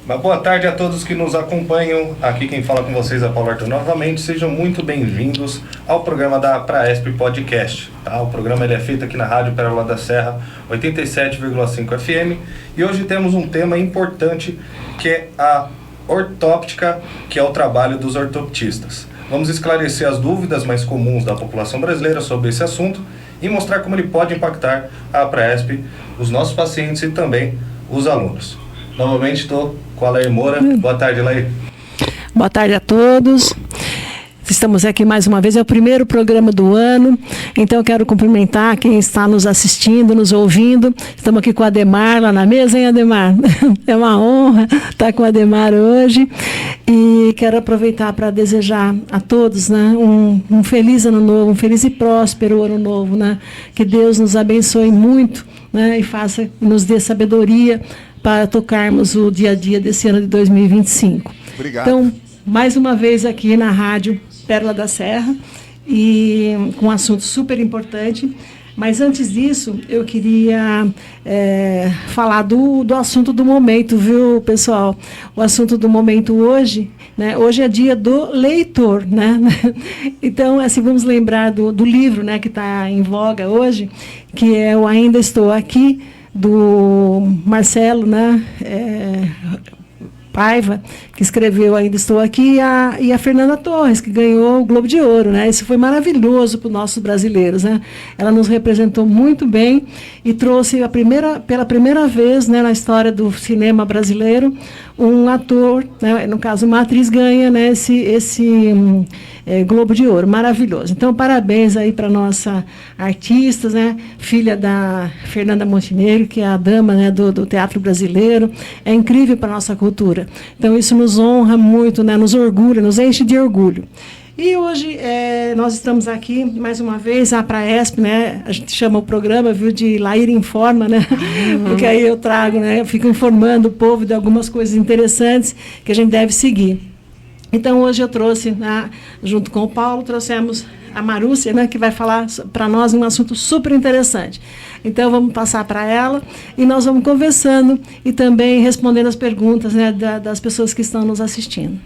Uma boa tarde a todos que nos acompanham. Aqui quem fala com vocês é Paulo Arthur novamente. Sejam muito bem-vindos ao programa da Praesp Podcast. Tá? O programa ele é feito aqui na Rádio Pérola da Serra, 87,5 FM. E hoje temos um tema importante que é a ortóptica, que é o trabalho dos ortoptistas. Vamos esclarecer as dúvidas mais comuns da população brasileira sobre esse assunto e mostrar como ele pode impactar a Praesp, os nossos pacientes e também os alunos. Novamente estou com a Lair Moura. Boa tarde, Lair. Boa tarde a todos. Estamos aqui mais uma vez, é o primeiro programa do ano, então eu quero cumprimentar quem está nos assistindo, nos ouvindo. Estamos aqui com o Ademar lá na mesa, hein, Ademar? É uma honra estar com o Ademar hoje e quero aproveitar para desejar a todos, né, um feliz ano novo, um feliz e próspero ano novo, né? Que Deus nos abençoe muito, né, e nos dê sabedoria para tocarmos o dia a dia desse ano de 2025. Obrigado. Então, mais uma vez aqui na Rádio Pérola da Serra, e com um assunto super importante. Mas antes disso, eu queria falar do assunto do momento, viu, pessoal? O assunto do momento hoje, né? Hoje é dia do leitor, né? Então, assim, vamos lembrar do livro, né, que está em voga hoje, que é o Ainda Estou Aqui, do Marcelo, né, Paiva, que escreveu Ainda Estou Aqui, e a Fernanda Torres, que ganhou o Globo de Ouro, né? Isso foi maravilhoso para os nossos brasileiros, né? Ela nos representou muito bem e trouxe pela primeira vez, né, na história do cinema brasileiro, um ator, né, no caso uma atriz, ganha, né, esse Globo de Ouro, maravilhoso. Então, parabéns aí para nossa artista, né, filha da Fernanda Montenegro, que é a dama, né, do teatro brasileiro. É incrível para a nossa cultura. Então, isso nos honra muito, né, nos orgulha, nos enche de orgulho. E hoje nós estamos aqui, mais uma vez, a Praesp, né? A gente chama o programa, viu, de Lair Informa, né? Porque aí eu trago, né? Eu fico informando o povo de algumas coisas interessantes que a gente deve seguir. Então, hoje eu trouxe, né, junto com o Paulo, trouxemos a Marúcia, né, que vai falar para nós um assunto super interessante. Então, vamos passar para ela e nós vamos conversando e também respondendo as perguntas, né, das pessoas que estão nos assistindo.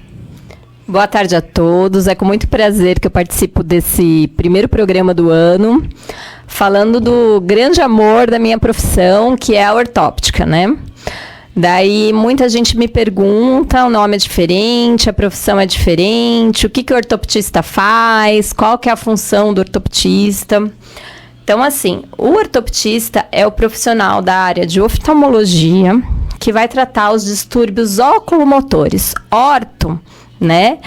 Boa tarde a todos. É com muito prazer que eu participo desse primeiro programa do ano, falando do grande amor da minha profissão, que é a ortóptica, né? Daí muita gente me pergunta, o nome é diferente, a profissão é diferente, o que o ortoptista faz, qual que é a função do ortoptista. Então, assim, o ortoptista é o profissional da área de oftalmologia que vai tratar os distúrbios oculomotores. Orto, né?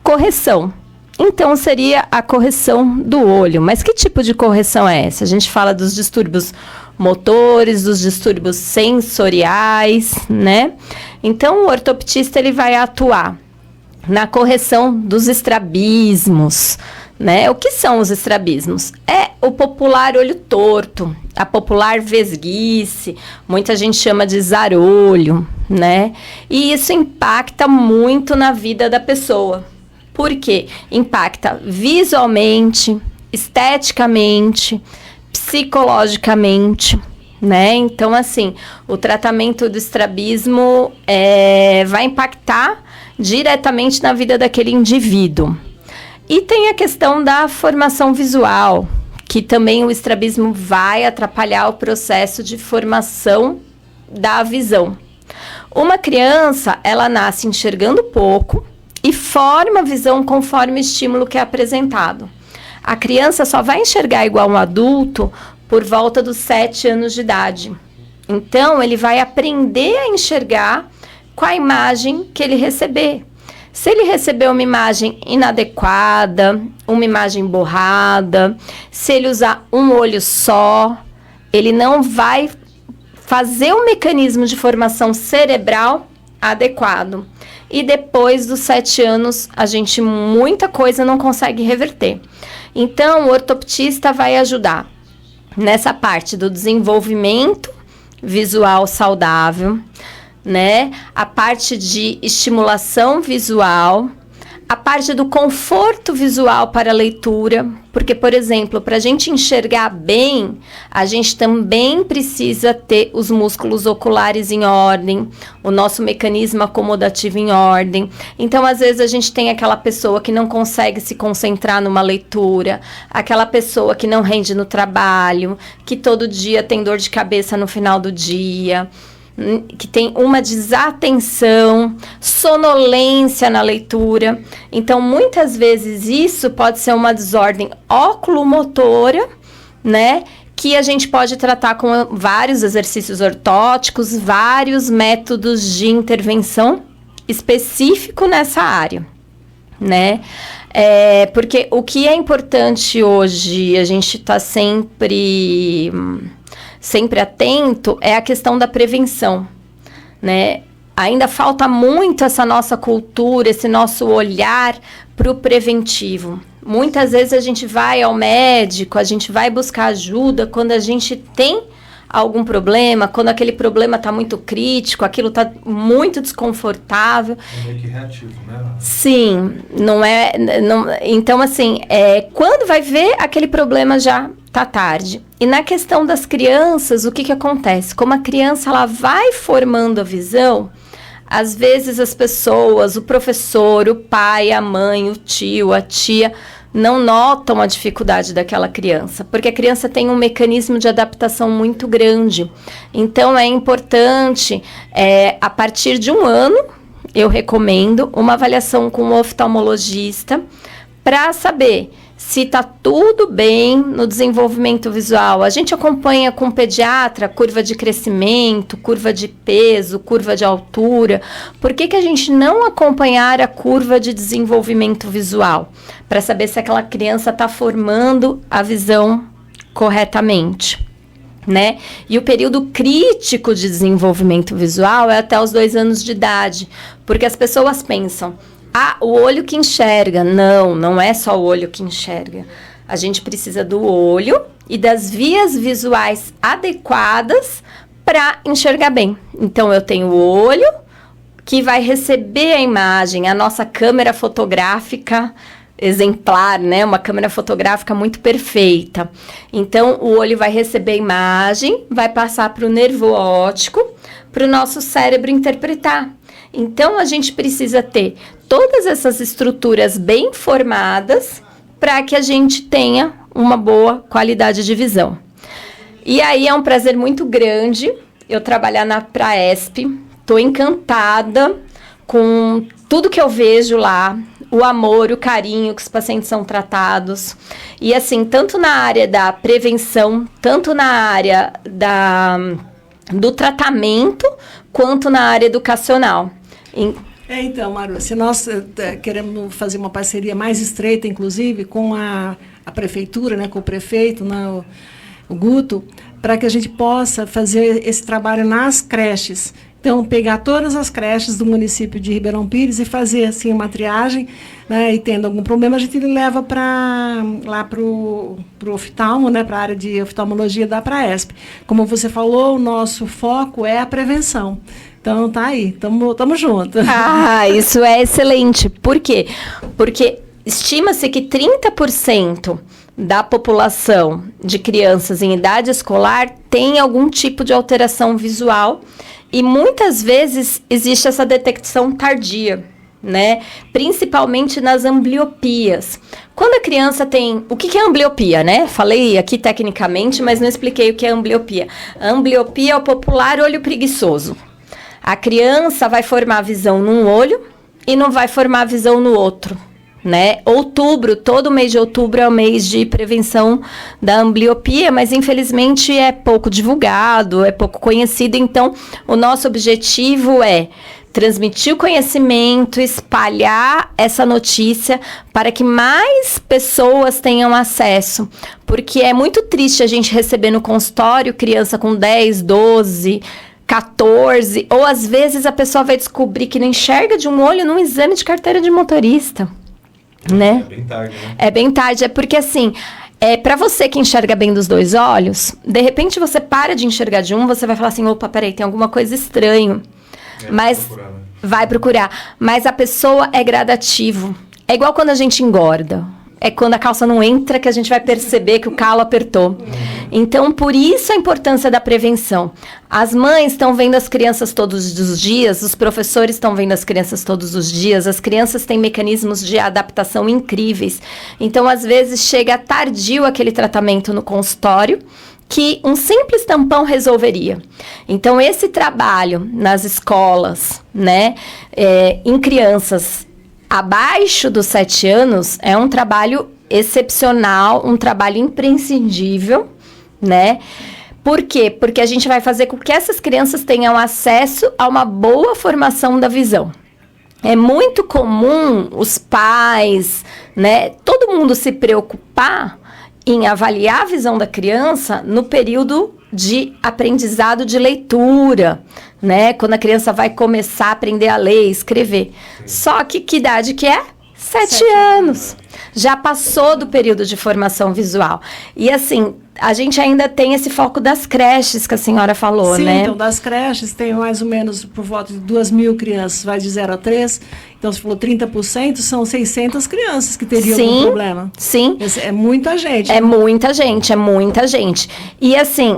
Correção. Então, seria a correção do olho. Mas que tipo de correção é essa? A gente fala dos distúrbios motores, dos distúrbios sensoriais, né? Então, o ortoptista ele vai atuar na correção dos estrabismos, né? O que são os estrabismos? É o popular olho torto, a popular vesguice, muita gente chama de zarolho, né? E isso impacta muito na vida da pessoa. Por quê? Impacta visualmente, esteticamente, psicologicamente, né? Então, assim, o tratamento do estrabismo vai impactar diretamente na vida daquele indivíduo. E tem a questão da formação visual, que também o estrabismo vai atrapalhar o processo de formação da visão. Uma criança, ela nasce enxergando pouco e forma a visão conforme o estímulo que é apresentado. A criança só vai enxergar igual um adulto por volta dos 7 anos de idade. Então, ele vai aprender a enxergar com a imagem que ele receber. Se ele receber uma imagem inadequada, uma imagem borrada, se ele usar um olho só, ele não vai fazer um mecanismo de formação cerebral adequado. E depois dos 7 anos, muita coisa não consegue reverter. Então, o ortoptista vai ajudar nessa parte do desenvolvimento visual saudável, né? A parte de estimulação visual, a parte do conforto visual para a leitura, porque, por exemplo, para a gente enxergar bem, a gente também precisa ter os músculos oculares em ordem, o nosso mecanismo acomodativo em ordem. Então, às vezes, a gente tem aquela pessoa que não consegue se concentrar numa leitura, aquela pessoa que não rende no trabalho, que todo dia tem dor de cabeça no final do dia, que tem uma desatenção, sonolência na leitura. Então, muitas vezes isso pode ser uma desordem oculomotora, né? Que a gente pode tratar com vários exercícios ortóticos, vários métodos de intervenção específico nessa área, né? Porque o que é importante hoje, a gente está sempre atento, é a questão da prevenção, né? Ainda falta muito essa nossa cultura, esse nosso olhar para o preventivo. Muitas vezes a gente vai ao médico, a gente vai buscar ajuda quando a gente tem algum problema, quando aquele problema está muito crítico, aquilo está muito desconfortável. É meio que reativo, né? Sim, então, assim, quando vai ver, aquele problema já está tarde. E na questão das crianças, o que acontece? Como a criança ela vai formando a visão, às vezes as pessoas, o professor, o pai, a mãe, o tio, a tia, não notam a dificuldade daquela criança, porque a criança tem um mecanismo de adaptação muito grande. Então, é importante, a partir de 1 ano, eu recomendo uma avaliação com um oftalmologista para saber se está tudo bem no desenvolvimento visual. A gente acompanha com o pediatra curva de crescimento, curva de peso, curva de altura. Por que a gente não acompanhar a curva de desenvolvimento visual? Para saber se aquela criança está formando a visão corretamente, né? E o período crítico de desenvolvimento visual é até os 2 anos de idade, porque as pessoas pensam: o olho que enxerga. Não é só o olho que enxerga. A gente precisa do olho e das vias visuais adequadas para enxergar bem. Então, eu tenho o olho que vai receber a imagem, a nossa câmera fotográfica exemplar, né? Uma câmera fotográfica muito perfeita. Então, o olho vai receber a imagem, vai passar para o nervo óptico, para o nosso cérebro interpretar. Então, a gente precisa ter todas essas estruturas bem formadas para que a gente tenha uma boa qualidade de visão. E aí é um prazer muito grande eu trabalhar na Praesp. Estou encantada com tudo que eu vejo lá, o amor, o carinho que os pacientes são tratados. E assim, tanto na área da prevenção, tanto na área do tratamento, quanto na área educacional. Então, Marúcia, nós queremos fazer uma parceria mais estreita, inclusive, com a prefeitura, né, com o prefeito, né, o Guto, para que a gente possa fazer esse trabalho nas creches. Então, pegar todas as creches do município de Ribeirão Pires e fazer assim uma triagem, né, e tendo algum problema, a gente leva lá para o oftalmo, né, para a área de oftalmologia da Praesp. Como você falou, o nosso foco é a prevenção. Então, tá aí, tamo junto. Isso é excelente. Por quê? Porque estima-se que 30% da população de crianças em idade escolar tem algum tipo de alteração visual e muitas vezes existe essa detecção tardia, né? Principalmente nas ambliopias. Quando a criança tem... O que é ambliopia, né? Falei aqui tecnicamente, mas não expliquei o que é ambliopia. A ambliopia é o popular olho preguiçoso. A criança vai formar visão num olho e não vai formar visão no outro, né? Todo mês de outubro é o mês de prevenção da ambliopia, mas infelizmente é pouco divulgado, é pouco conhecido. Então, o nosso objetivo é transmitir o conhecimento, espalhar essa notícia para que mais pessoas tenham acesso. Porque é muito triste a gente receber no consultório criança com 10, 12... 14, ou às vezes a pessoa vai descobrir que não enxerga de um olho num exame de carteira de motorista, né? É bem tarde, né? É bem tarde, é porque assim, para você que enxerga bem dos 2 olhos, de repente você para de enxergar de um, você vai falar assim, opa, peraí, tem alguma coisa estranha. Mas vai procurar. Mas a pessoa é gradativo. É igual quando a gente engorda. É quando a calça não entra que a gente vai perceber que o calo apertou. Então, por isso a importância da prevenção. As mães estão vendo as crianças todos os dias, os professores estão vendo as crianças todos os dias, as crianças têm mecanismos de adaptação incríveis. Então, às vezes, chega tardio aquele tratamento no consultório, que um simples tampão resolveria. Então, esse trabalho nas escolas, né, em crianças abaixo dos 7 anos, é um trabalho excepcional, um trabalho imprescindível, né? Por quê? Porque a gente vai fazer com que essas crianças tenham acesso a uma boa formação da visão. É muito comum os pais, né, todo mundo se preocupar em avaliar a visão da criança no período de aprendizado de leitura, né? Quando a criança vai começar a aprender a ler, escrever. Só que idade que é? 7 anos. Já passou do período de formação visual. E assim, a gente ainda tem esse foco das creches que a senhora falou, Sim, né? Então, das creches tem mais ou menos por volta de 2.000 crianças, vai de 0 a 3. Então, você falou 30%, são 600 crianças que teriam algum problema. Sim, É muita gente. é muita gente, é muita gente. E assim,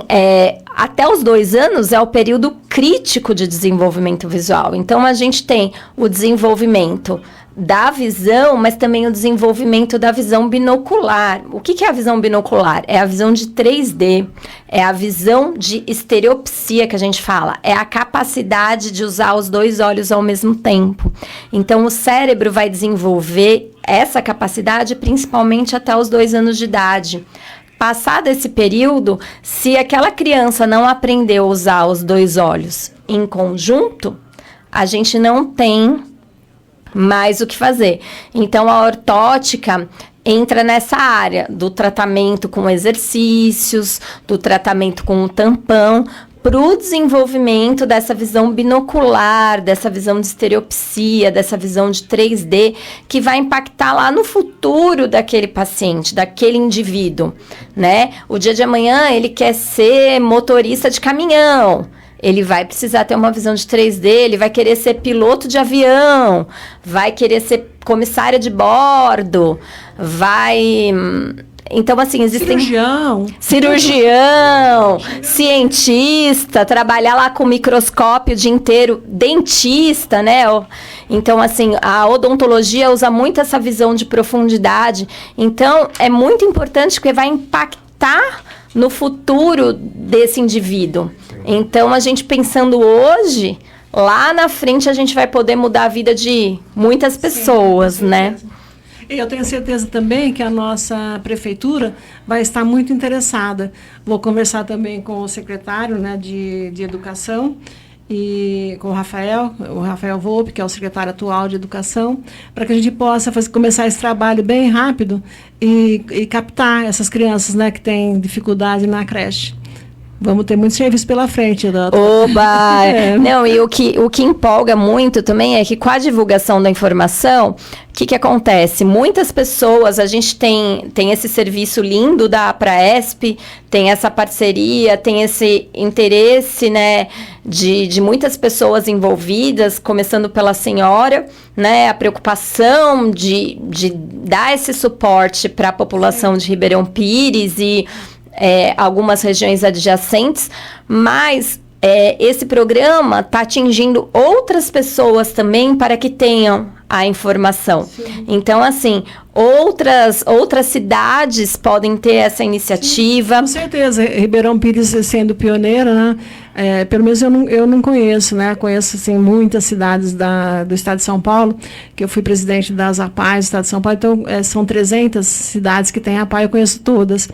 até os 2 anos é o período crítico de desenvolvimento visual. Então, a gente tem o desenvolvimento da visão, mas também o desenvolvimento da visão binocular. O que é a visão binocular? É a visão de 3D, é a visão de estereopsia que a gente fala, é a capacidade de usar os 2 olhos ao mesmo tempo. Então, o cérebro vai desenvolver essa capacidade principalmente até os 2 anos de idade. Passado esse período, se aquela criança não aprendeu a usar os 2 olhos em conjunto, a gente não tem mais o que fazer. Então, a ortótica entra nessa área do tratamento com exercícios, do tratamento com o tampão, para o desenvolvimento dessa visão binocular, dessa visão de estereopsia, dessa visão de 3D, que vai impactar lá no futuro daquele paciente, daquele indivíduo, né? O dia de amanhã, ele quer ser motorista de caminhão. Ele vai precisar ter uma visão de 3D, ele vai querer ser piloto de avião, vai querer ser comissária de bordo, vai... Então, assim, existem... Cirurgião, cientista, trabalhar lá com microscópio o dia inteiro, dentista, né? Então, assim, a odontologia usa muito essa visão de profundidade. Então, é muito importante porque vai impactar no futuro desse indivíduo. Então, a gente pensando hoje, lá na frente a gente vai poder mudar a vida de muitas pessoas, né? E eu tenho certeza também que a nossa prefeitura vai estar muito interessada. Vou conversar também com o secretário, né, de Educação e com o Rafael Volpe, que é o secretário atual de Educação, para que a gente possa começar esse trabalho bem rápido e captar essas crianças, né, que têm dificuldade na creche. Vamos ter muito serviço pela frente. Oba! Não, e o que empolga muito também é que com a divulgação da informação, o que acontece? Muitas pessoas, a gente tem esse serviço lindo da Praesp, tem essa parceria, tem esse interesse, né, de muitas pessoas envolvidas, começando pela senhora, né, a preocupação de dar esse suporte para a população de Ribeirão Pires e algumas regiões adjacentes, mas esse programa está atingindo outras pessoas também para que tenham a informação. Sim. Então, assim, outras cidades podem ter essa iniciativa. Sim, com certeza. Ribeirão Pires sendo pioneira, né? Pelo menos eu não conheço, né? Conheço, assim, muitas cidades do estado de São Paulo, que eu fui presidente das APAES do estado de São Paulo, então são 300 cidades que têm APAE, eu conheço todas.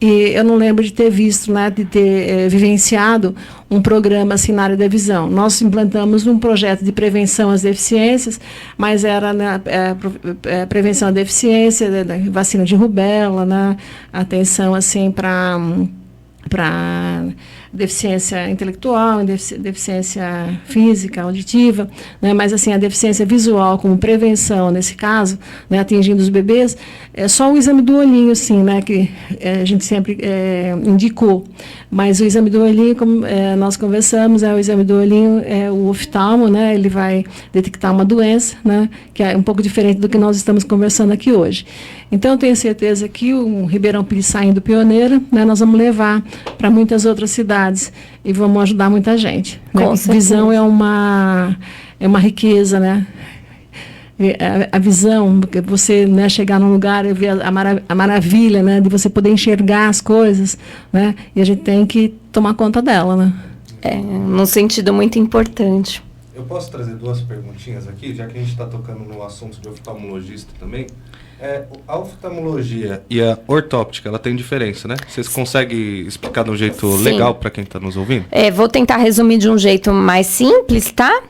E eu não lembro de ter visto, né, de ter vivenciado um programa assim na área da visão. Nós implantamos um projeto de prevenção às deficiências, mas era prevenção à deficiência, vacina de rubéola, né, atenção assim para deficiência intelectual, deficiência física, auditiva, né? Mas assim, a deficiência visual como prevenção, nesse caso, né, atingindo os bebês, é só o exame do olhinho, assim, né, que a gente sempre indicou. Mas o exame do olhinho, como nós conversamos, o exame do olhinho é o oftalmo, né? Ele vai detectar uma doença, né? Que é um pouco diferente do que nós estamos conversando aqui hoje. Então, eu tenho certeza que o Ribeirão Pires saindo pioneiro, né? Nós vamos levar para muitas outras cidades e vamos ajudar muita gente. Né? Visão é uma riqueza, né? A visão, porque você, né, chegar num lugar e ver a maravilha, né, de você poder enxergar as coisas, né, e a gente tem que tomar conta dela, né? Num sentido muito importante. Eu posso trazer 2 perguntinhas aqui, já que a gente está tocando no assunto de oftalmologista também. A oftalmologia e a ortóptica, ela tem diferença, né? Vocês conseguem explicar de um jeito legal para quem está nos ouvindo? Vou tentar resumir de um jeito mais simples, tá?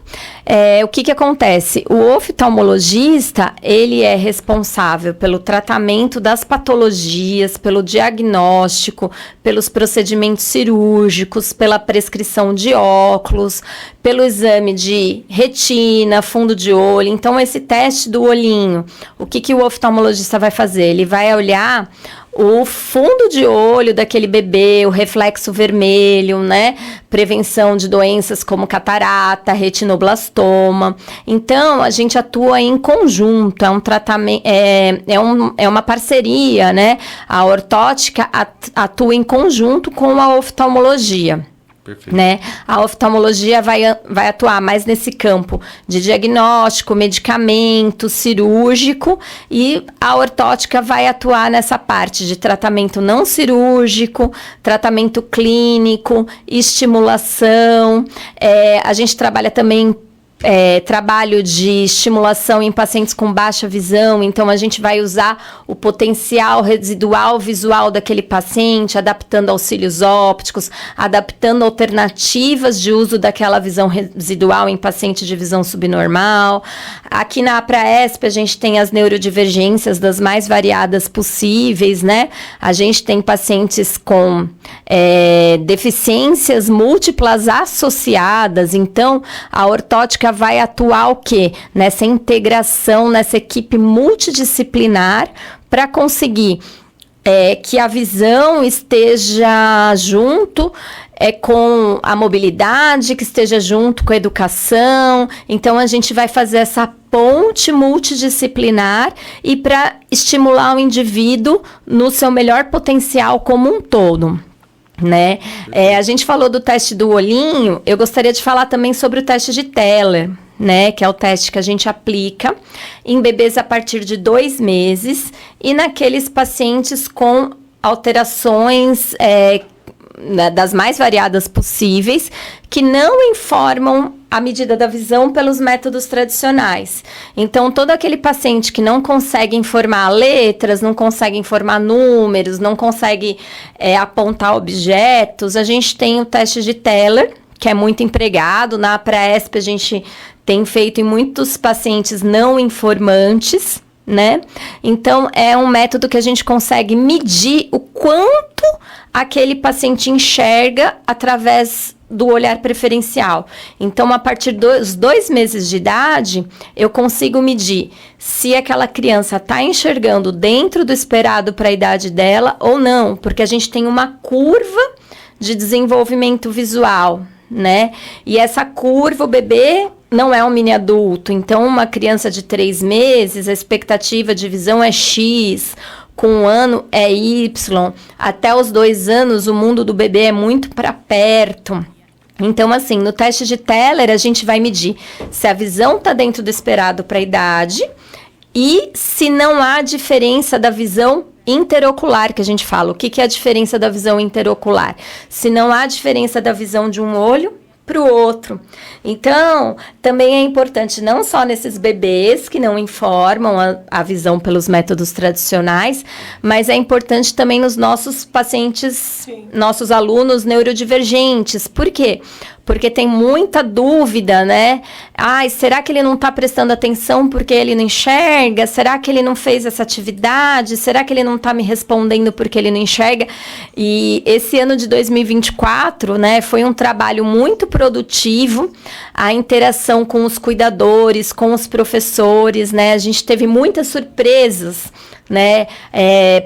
O que acontece? O oftalmologista, ele é responsável pelo tratamento das patologias, pelo diagnóstico, pelos procedimentos cirúrgicos, pela prescrição de óculos, pelo exame de retina, fundo de olho. Então, esse teste do olhinho, o que o oftalmologista vai fazer? Ele vai olhar o fundo de olho daquele bebê, o reflexo vermelho, né? Prevenção de doenças como catarata, retinoblastoma. Então, a gente atua em conjunto, é um tratamento, é uma parceria, né? A ortótica atua em conjunto com a oftalmologia. Né? A oftalmologia vai atuar mais nesse campo de diagnóstico, medicamento, cirúrgico, e a ortótica vai atuar nessa parte de tratamento não cirúrgico, tratamento clínico, estimulação. A gente trabalha também trabalho de estimulação em pacientes com baixa visão, então a gente vai usar o potencial residual visual daquele paciente, adaptando auxílios ópticos, adaptando alternativas de uso daquela visão residual em paciente de visão subnormal. Aqui na APRAESP a gente tem as neurodivergências das mais variadas possíveis, né? A gente tem pacientes com deficiências múltiplas associadas, então a ortótica vai atuar o quê? Nessa integração, nessa equipe multidisciplinar para conseguir que a visão esteja junto com a mobilidade, que esteja junto com a educação. Então, a gente vai fazer essa ponte multidisciplinar e para estimular o indivíduo no seu melhor potencial como um todo. Né? A gente falou do teste do olhinho, eu gostaria de falar também sobre o teste de Teller, né? Que é o teste que a gente aplica em bebês a partir de 2 meses e naqueles pacientes com alterações das mais variadas possíveis, que não informam a medida da visão pelos métodos tradicionais. Então, todo aquele paciente que não consegue informar letras, não consegue informar números, não consegue apontar objetos, a gente tem o teste de Teller, que é muito empregado. Na APRAESP, a gente tem feito em muitos pacientes não informantes, né? Então, é um método que a gente consegue medir o quanto aquele paciente enxerga através do olhar preferencial. Então, a partir dos 2 meses de idade, eu consigo medir se aquela criança está enxergando dentro do esperado para a idade dela ou não, porque a gente tem uma curva de desenvolvimento visual, né? E essa curva, o bebê não é um mini adulto, então uma criança de 3 meses, a expectativa de visão é X, com 1 ano é Y, até os 2 anos o mundo do bebê é muito para perto. Então, assim, no teste de Teller a gente vai medir se a visão está dentro do esperado para a idade e se não há diferença da visão interocular, que a gente fala. O que é a diferença da visão interocular? Se não há diferença da visão de um olho para o outro. Então, também é importante, não só nesses bebês que não informam a visão pelos métodos tradicionais, mas é importante também nos nossos pacientes, sim, nossos alunos neurodivergentes. Por quê? Porque tem muita dúvida, né? Será que ele não está prestando atenção porque ele não enxerga? Será que ele não fez essa atividade? Será que ele não está me respondendo porque ele não enxerga? E esse ano de 2024, né, foi um trabalho muito produtivo, a interação com os cuidadores, com os professores, né? A gente teve muitas surpresas né?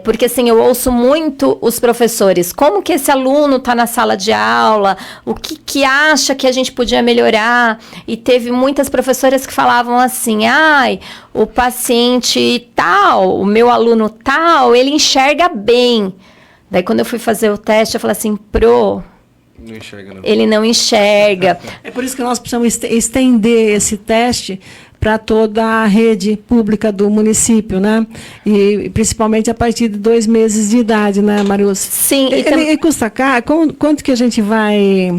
Porque assim, eu ouço muito os professores, como que esse aluno está na sala de aula, o que acha que a gente podia melhorar, e teve muitas professoras que falavam assim, o paciente tal, o meu aluno tal, ele enxerga bem. Daí quando eu fui fazer o teste, eu falei assim, não enxerga, não. Ele não enxerga. É por isso que nós precisamos estender esse teste para toda a rede pública do município, né? E principalmente a partir de 2 meses de idade, né, Marius? Sim. Ele custa caro? Quanto que a gente vai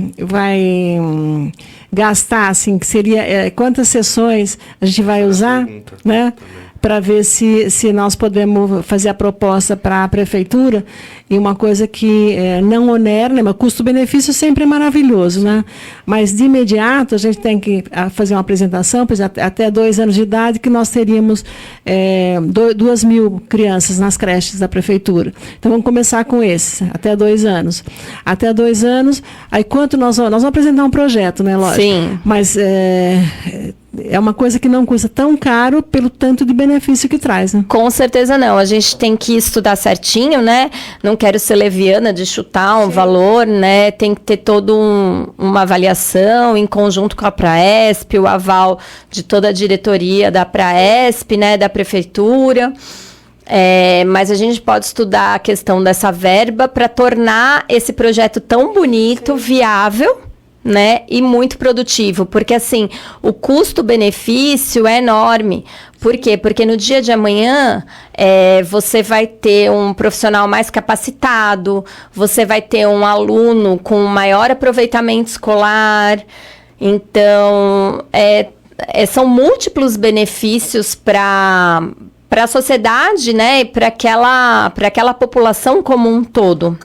gastar, assim, que seria, quantas sessões a gente vai usar, né? Para ver se nós podemos fazer a proposta para a prefeitura, e uma coisa que não onera, né, mas custo-benefício sempre é maravilhoso, né? Mas de imediato a gente tem que fazer uma apresentação, por exemplo, até 2 anos de idade, que nós teríamos 2.000 crianças nas creches da prefeitura. Então vamos começar com esse, até 2 anos. Até 2 anos, aí quanto nós vamos apresentar um projeto, né, lógico? Sim. Mas é uma coisa que não custa tão caro pelo tanto de benefício que traz, né? Com certeza não. A gente tem que estudar certinho, né? Não quero ser leviana de chutar um valor, né? Tem que ter toda uma avaliação em conjunto com a Praesp, o aval de toda a diretoria da Praesp, né? Da prefeitura. Mas a gente pode estudar a questão dessa verba para tornar esse projeto tão bonito, viável, né, e muito produtivo, porque assim, o custo-benefício é enorme. Por quê? Porque no dia de amanhã você vai ter um profissional mais capacitado, você vai ter um aluno com maior aproveitamento escolar. Então, são múltiplos benefícios para a sociedade, né, e para aquela população como um todo.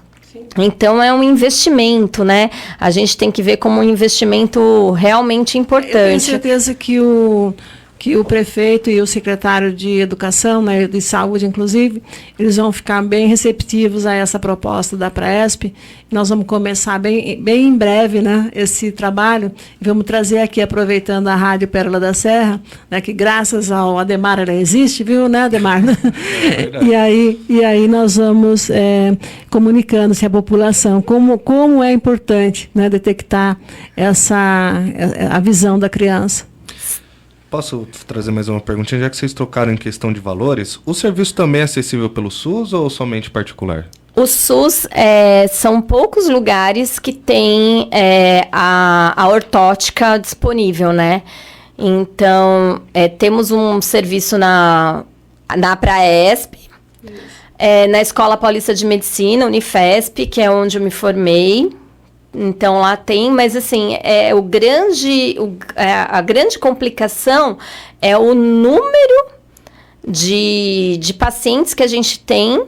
Então, é um investimento, né? A gente tem que ver como um investimento realmente importante. Eu tenho certeza que o prefeito e o secretário de Educação, né, de Saúde, inclusive, eles vão ficar bem receptivos a essa proposta da Praesp. Nós vamos começar bem em breve, né, esse trabalho. Vamos trazer aqui, aproveitando a Rádio Pérola da Serra, né, que graças ao Ademar ela existe, viu, né, Ademar? E aí nós vamos comunicando-se à população como é importante, né, detectar a visão da criança. Posso trazer mais uma perguntinha? Já que vocês trocaram em questão de valores, o serviço também é acessível pelo SUS ou somente particular? O SUS são poucos lugares que tem a ortótica disponível, né? Então, temos um serviço na Praesp, na Escola Paulista de Medicina, Unifesp, que é onde eu me formei. Então, lá tem, mas assim, a grande complicação é o número de pacientes que a gente tem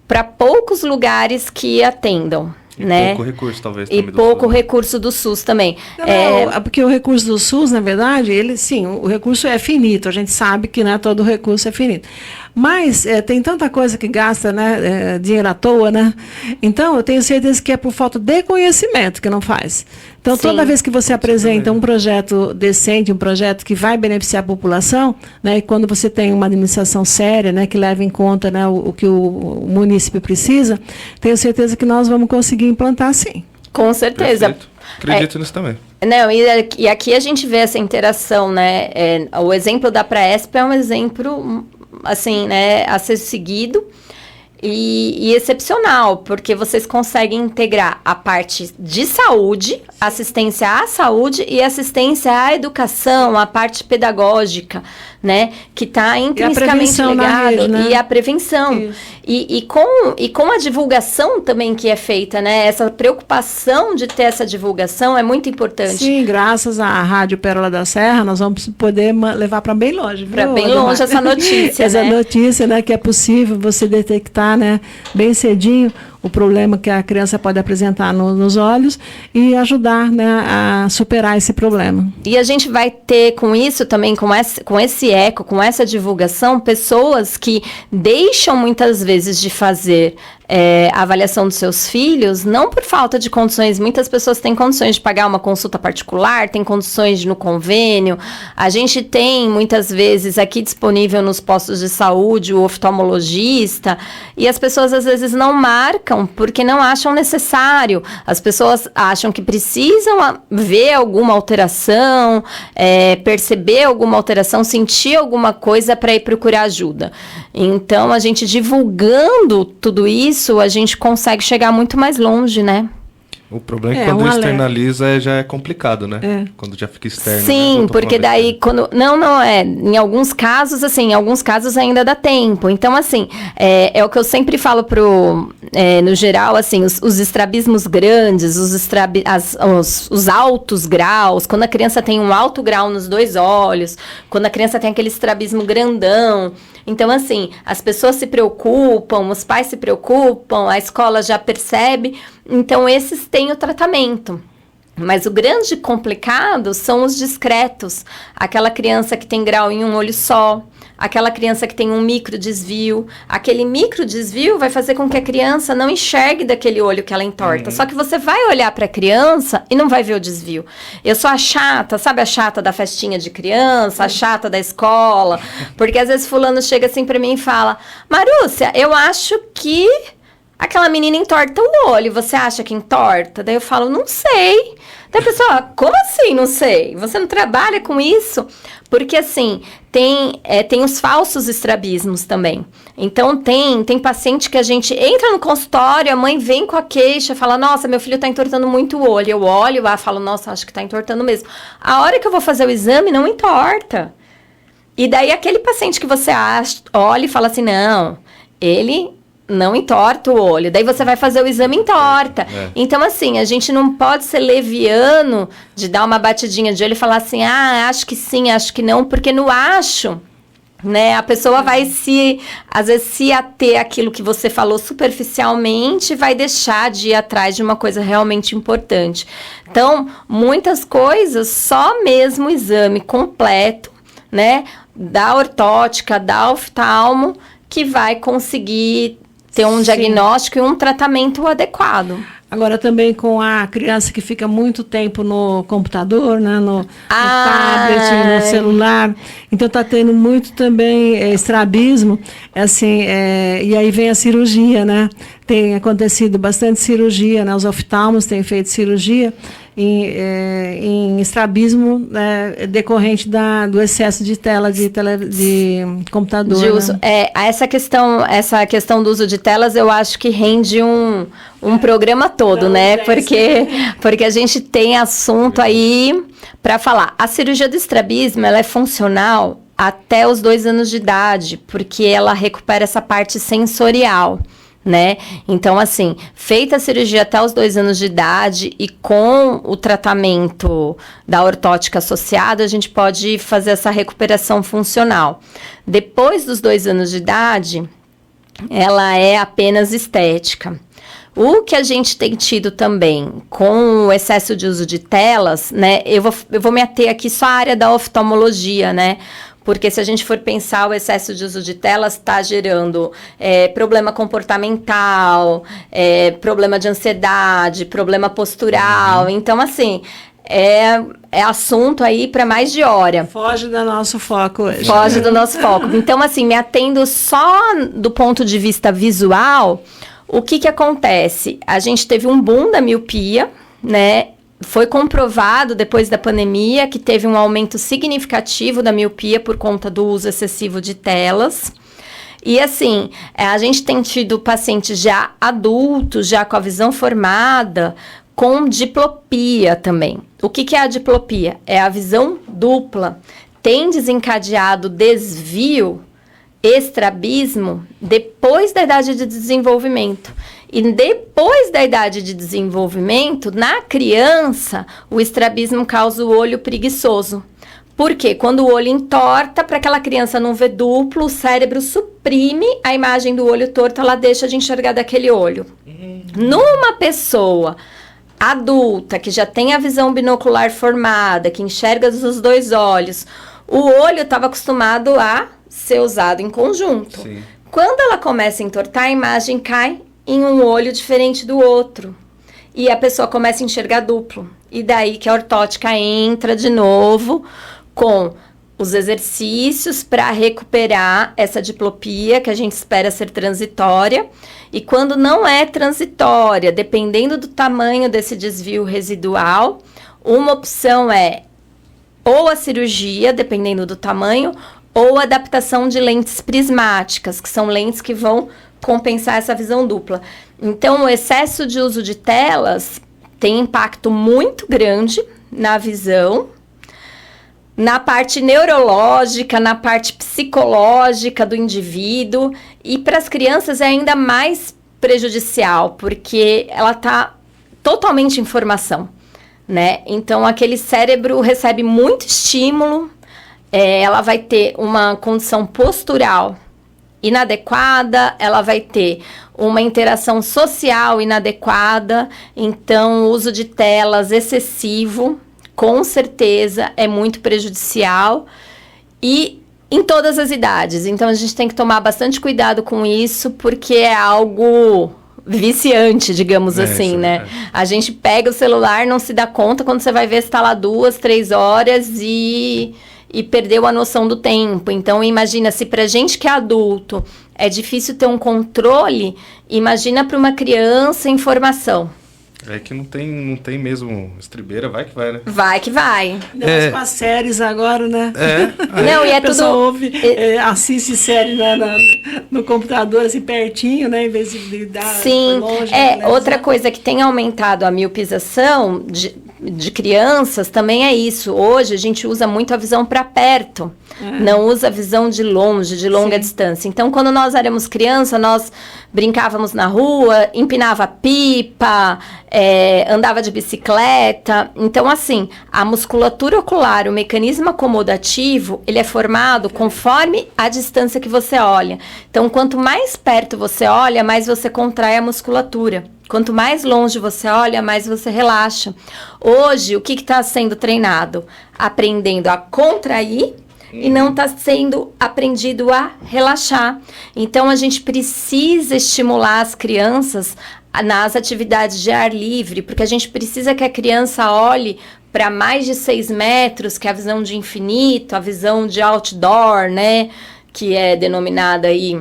para poucos lugares que atendam. né? Pouco recurso, talvez. E pouco recurso do SUS também. Não, porque o recurso do SUS, na verdade, ele sim, o recurso é finito. A gente sabe que, né, todo recurso é finito. Mas tem tanta coisa que gasta, né, dinheiro à toa, né? Então, eu tenho certeza que é por falta de conhecimento que não faz. Então, toda vez que você apresenta um projeto decente, um projeto que vai beneficiar a população, né, e quando você tem uma administração séria, né, que leva em conta, né, o que o município precisa, tenho certeza que nós vamos conseguir implantar, sim. Com certeza. Perfeito. Acredito nisso também. Não, e aqui a gente vê essa interação, né? O exemplo da Praesp é um exemplo, assim, né, a ser seguido e excepcional, porque vocês conseguem integrar a parte de saúde, assistência à saúde e assistência à educação, a parte pedagógica, né, que está intrinsecamente ligado, né? E a prevenção. E com a divulgação também que é feita, né? Essa preocupação de ter essa divulgação é muito importante. Sim, graças à Rádio Pérola da Serra, nós vamos poder levar para bem longe. Para bem longe essa notícia, essa notícia, né, que é possível você detectar, né, bem cedinho o problema que a criança pode apresentar nos olhos e ajudar, né, a superar esse problema. E a gente vai ter com isso também, com esse eco, com essa divulgação, pessoas que deixam muitas vezes de fazer a avaliação dos seus filhos, não por falta de condições. Muitas pessoas têm condições de pagar uma consulta particular, têm condições de ir no convênio. A gente tem, muitas vezes, aqui disponível nos postos de saúde, o oftalmologista, e as pessoas, às vezes, não marcam porque não acham necessário. As pessoas acham que precisam ver alguma alteração, perceber alguma alteração, sentir alguma coisa para ir procurar ajuda. Então, a gente divulgando tudo isso, a gente consegue chegar muito mais longe, né? O problema é que quando externaliza já é complicado, né? Quando já fica externo. Sim, né? porque daí quando... Não, em alguns casos, assim, em alguns casos ainda dá tempo. Então, assim, é o que eu sempre falo no geral, assim, os estrabismos grandes, os altos graus, quando a criança tem um alto grau nos 2 olhos, quando a criança tem aquele estrabismo grandão. Então, assim, as pessoas se preocupam, os pais se preocupam, a escola já percebe. Então, esses têm o tratamento. Mas o grande complicado são os discretos. Aquela criança que tem grau em um olho só, aquela criança que tem um microdesvio. Aquele microdesvio vai fazer com que a criança não enxergue daquele olho que ela entorta. Só que você vai olhar para a criança e não vai ver o desvio. Eu sou a chata, sabe a chata da festinha de criança, a chata da escola? Porque às vezes fulano chega assim para mim e fala: Marúcia, eu acho que aquela menina entorta o olho, você acha que entorta? Daí eu falo: não sei. Daí a pessoa: como assim não sei? Você não trabalha com isso? Porque assim, tem os falsos estrabismos também. Então tem paciente que a gente entra no consultório, a mãe vem com a queixa, fala: nossa, meu filho tá entortando muito o olho. Eu olho lá, falo: nossa, acho que tá entortando mesmo. A hora que eu vou fazer o exame, não entorta. E daí aquele paciente que você olha e fala assim: não, ele não entorta o olho. Daí você vai fazer o exame e entorta. Então, assim, a gente não pode ser leviano de dar uma batidinha de olho e falar assim: acho que sim, acho que não, porque no acho, né, a pessoa vai às vezes se ater àquilo que você falou superficialmente e vai deixar de ir atrás de uma coisa realmente importante. Então, muitas coisas, só mesmo o exame completo, né, da ortótica, da oftalmo, que vai conseguir ter um diagnóstico e um tratamento adequado. Agora também com a criança que fica muito tempo no computador, né, no tablet, no celular, então está tendo muito também estrabismo, assim, e aí vem a cirurgia, né? Tem acontecido bastante cirurgia, né? Os oftalmos têm feito cirurgia em estrabismo, né, decorrente do excesso de tela de computador. De uso. Né? Essa questão do uso de telas, eu acho que rende um programa todo, né? Porque a gente tem assunto aí para falar. A cirurgia do estrabismo, ela é funcional até os 2 anos de idade, porque ela recupera essa parte sensorial, né? Então, assim, feita a cirurgia até os 2 anos de idade e com o tratamento da ortótica associada, a gente pode fazer essa recuperação funcional. Depois dos 2 anos de idade, ela é apenas estética. O que a gente tem tido também com o excesso de uso de telas, né? Eu vou me ater aqui só à área da oftalmologia, né? Porque se a gente for pensar, o excesso de uso de telas está gerando problema comportamental, problema de ansiedade, problema postural. Então, assim, é assunto aí para mais de hora. Foge do nosso foco hoje. Foge do nosso foco. Então, assim, me atendo só do ponto de vista visual, o que acontece? A gente teve um boom da miopia, né? Foi comprovado depois da pandemia que teve um aumento significativo da miopia por conta do uso excessivo de telas. E assim, a gente tem tido pacientes já adultos, já com a visão formada, com diplopia também. O que é a diplopia? É a visão dupla. Tem desencadeado desvio, estrabismo, depois da idade de desenvolvimento. E depois da idade de desenvolvimento, na criança, o estrabismo causa o olho preguiçoso. Por quê? Quando o olho entorta, para aquela criança não ver duplo, o cérebro suprime a imagem do olho torto, ela deixa de enxergar daquele olho. Numa pessoa adulta, que já tem a visão binocular formada, que enxerga os 2 olhos, o olho estava acostumado a ser usado em conjunto. Sim. Quando ela começa a entortar, a imagem cai em um olho diferente do outro. E a pessoa começa a enxergar duplo. E daí que a ortótica entra de novo com os exercícios para recuperar essa diplopia, que a gente espera ser transitória. E quando não é transitória, dependendo do tamanho desse desvio residual, uma opção é ou a cirurgia, dependendo do tamanho, ou a adaptação de lentes prismáticas, que são lentes que vão compensar essa visão dupla. Então, o excesso de uso de telas tem impacto muito grande na visão, na parte neurológica, na parte psicológica do indivíduo, e para as crianças é ainda mais prejudicial, porque ela está totalmente em formação, né? Então, aquele cérebro recebe muito estímulo, ela vai ter uma condição postural inadequada, ela vai ter uma interação social inadequada, então o uso de telas excessivo, com certeza, é muito prejudicial e em todas as idades. Então, a gente tem que tomar bastante cuidado com isso, porque é algo viciante, digamos assim, né? A gente pega o celular, não se dá conta, quando você vai ver, está lá 2, 3 horas e perdeu a noção do tempo. Então, imagina, se pra gente que é adulto é difícil ter um controle, imagina para uma criança em formação. É que não tem mesmo estribeira, vai que vai, né? Vai que vai. Não, com as séries agora, né? Não, e é tudo... Ouve, assiste série no computador, assim, pertinho, né? Em vez de dar Sim, longe. Outra coisa que tem aumentado a miopização de crianças também é isso. Hoje a gente usa muito a visão para perto, não usa a visão de longe, de longa distância. Então, quando nós éramos criança, nós brincávamos na rua, empinava pipa, andava de bicicleta. Então, assim, a musculatura ocular, o mecanismo acomodativo, ele é formado conforme a distância que você olha. Então, quanto mais perto você olha, mais você contrai a musculatura. Quanto mais longe você olha, mais você relaxa. Hoje, o que está sendo treinado? Aprendendo a contrair e não está sendo aprendido a relaxar. Então, a gente precisa estimular as crianças nas atividades de ar livre, porque a gente precisa que a criança olhe para mais de 6 metros, que é a visão de infinito, a visão de outdoor, né? Que é denominada aí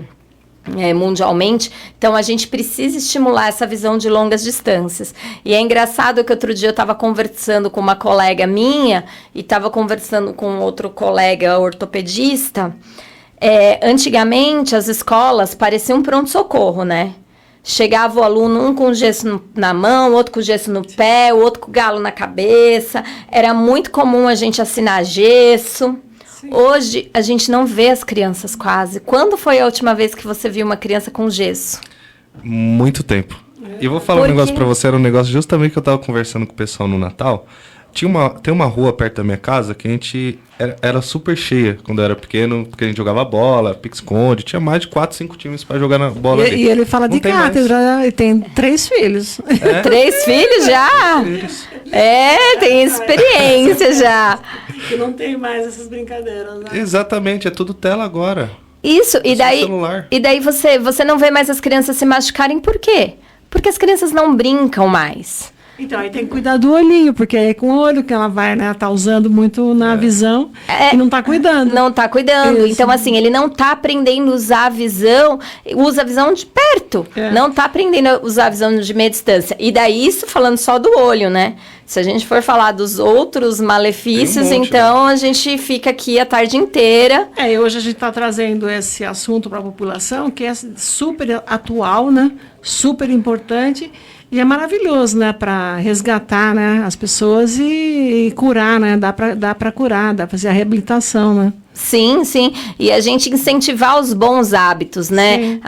mundialmente. Então, a gente precisa estimular essa visão de longas distâncias. E é engraçado que outro dia eu estava conversando com uma colega minha e estava conversando com outro colega ortopedista. Antigamente, as escolas pareciam um pronto-socorro, né? Chegava o aluno, um com gesso na mão, outro com gesso no pé, o outro com galo na cabeça. Era muito comum a gente assinar gesso. Hoje, a gente não vê as crianças quase. Quando foi a última vez que você viu uma criança com gesso? Muito tempo. E eu vou falar um negócio pra você, era um negócio justamente que eu tava conversando com o pessoal no Natal. Tem uma rua perto da minha casa que a gente era super cheia quando eu era pequeno, porque a gente jogava bola, pique-esconde, tinha mais de 4, 5 times pra jogar na bola ali. E ele fala de cátedra, e tem 3 filhos. 3 filhos já? 3 filhos. Tem experiência já. Que não tem mais essas brincadeiras, né? Exatamente, é tudo tela agora. Isso, e celular. daí você não vê mais as crianças se machucarem, por quê? Porque as crianças não brincam mais. Então, aí tem que cuidar do olhinho, porque é com o olho que ela vai, né? Ela tá usando muito na visão e não tá cuidando. Não tá cuidando. Isso. Então, assim, ele não tá aprendendo a usar a visão, usa a visão de perto. Não tá aprendendo a usar a visão de meia distância. E daí, isso falando só do olho, né? Se a gente for falar dos outros malefícios, então a gente fica aqui a tarde inteira. E hoje a gente está trazendo esse assunto para a população, que é super atual, né? Super importante. E é maravilhoso, né, para resgatar, né, as pessoas e curar, né, dá para curar, dá para fazer a reabilitação, né. Sim. E a gente incentivar os bons hábitos, né?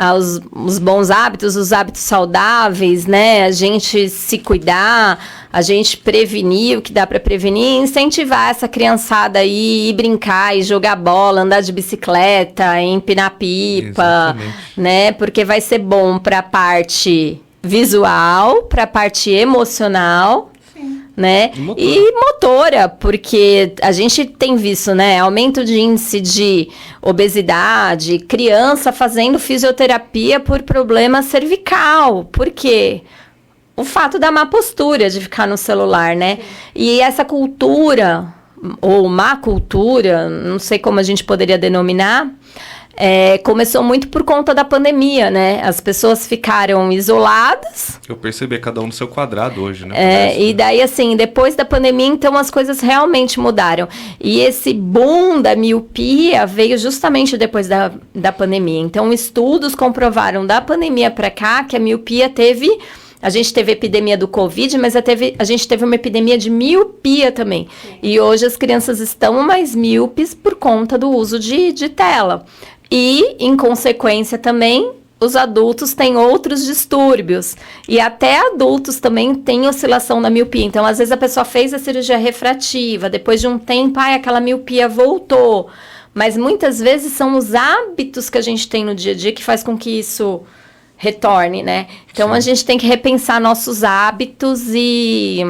Os bons hábitos, os hábitos saudáveis, né? A gente se cuidar, a gente prevenir o que dá para prevenir, incentivar essa criançada aí, ir brincar, e jogar bola, andar de bicicleta, empinar pipa, né? Porque vai ser bom para a parte visual, para a parte emocional, né? E motora, porque a gente tem visto, né, aumento de índice de obesidade, criança fazendo fisioterapia por problema cervical. Por quê? O fato da má postura de ficar no celular, né? E essa cultura, ou má cultura, não sei como a gente poderia denominar, começou muito por conta da pandemia, né? As pessoas ficaram isoladas. Eu percebi cada um no seu quadrado hoje, né? E daí, assim, depois da pandemia, então, as coisas realmente mudaram. E esse boom da miopia veio justamente depois da pandemia. Então, estudos comprovaram da pandemia para cá que a miopia teve... A gente teve a epidemia do Covid, mas a gente teve uma epidemia de miopia também. E hoje as crianças estão mais míopes por conta do uso de tela. E, em consequência também, os adultos têm outros distúrbios. E até adultos também têm oscilação da miopia. Então, às vezes a pessoa fez a cirurgia refrativa, depois de um tempo, aquela miopia voltou. Mas muitas vezes são os hábitos que a gente tem no dia a dia que faz com que isso retorne, né? Então, a gente tem que repensar nossos hábitos e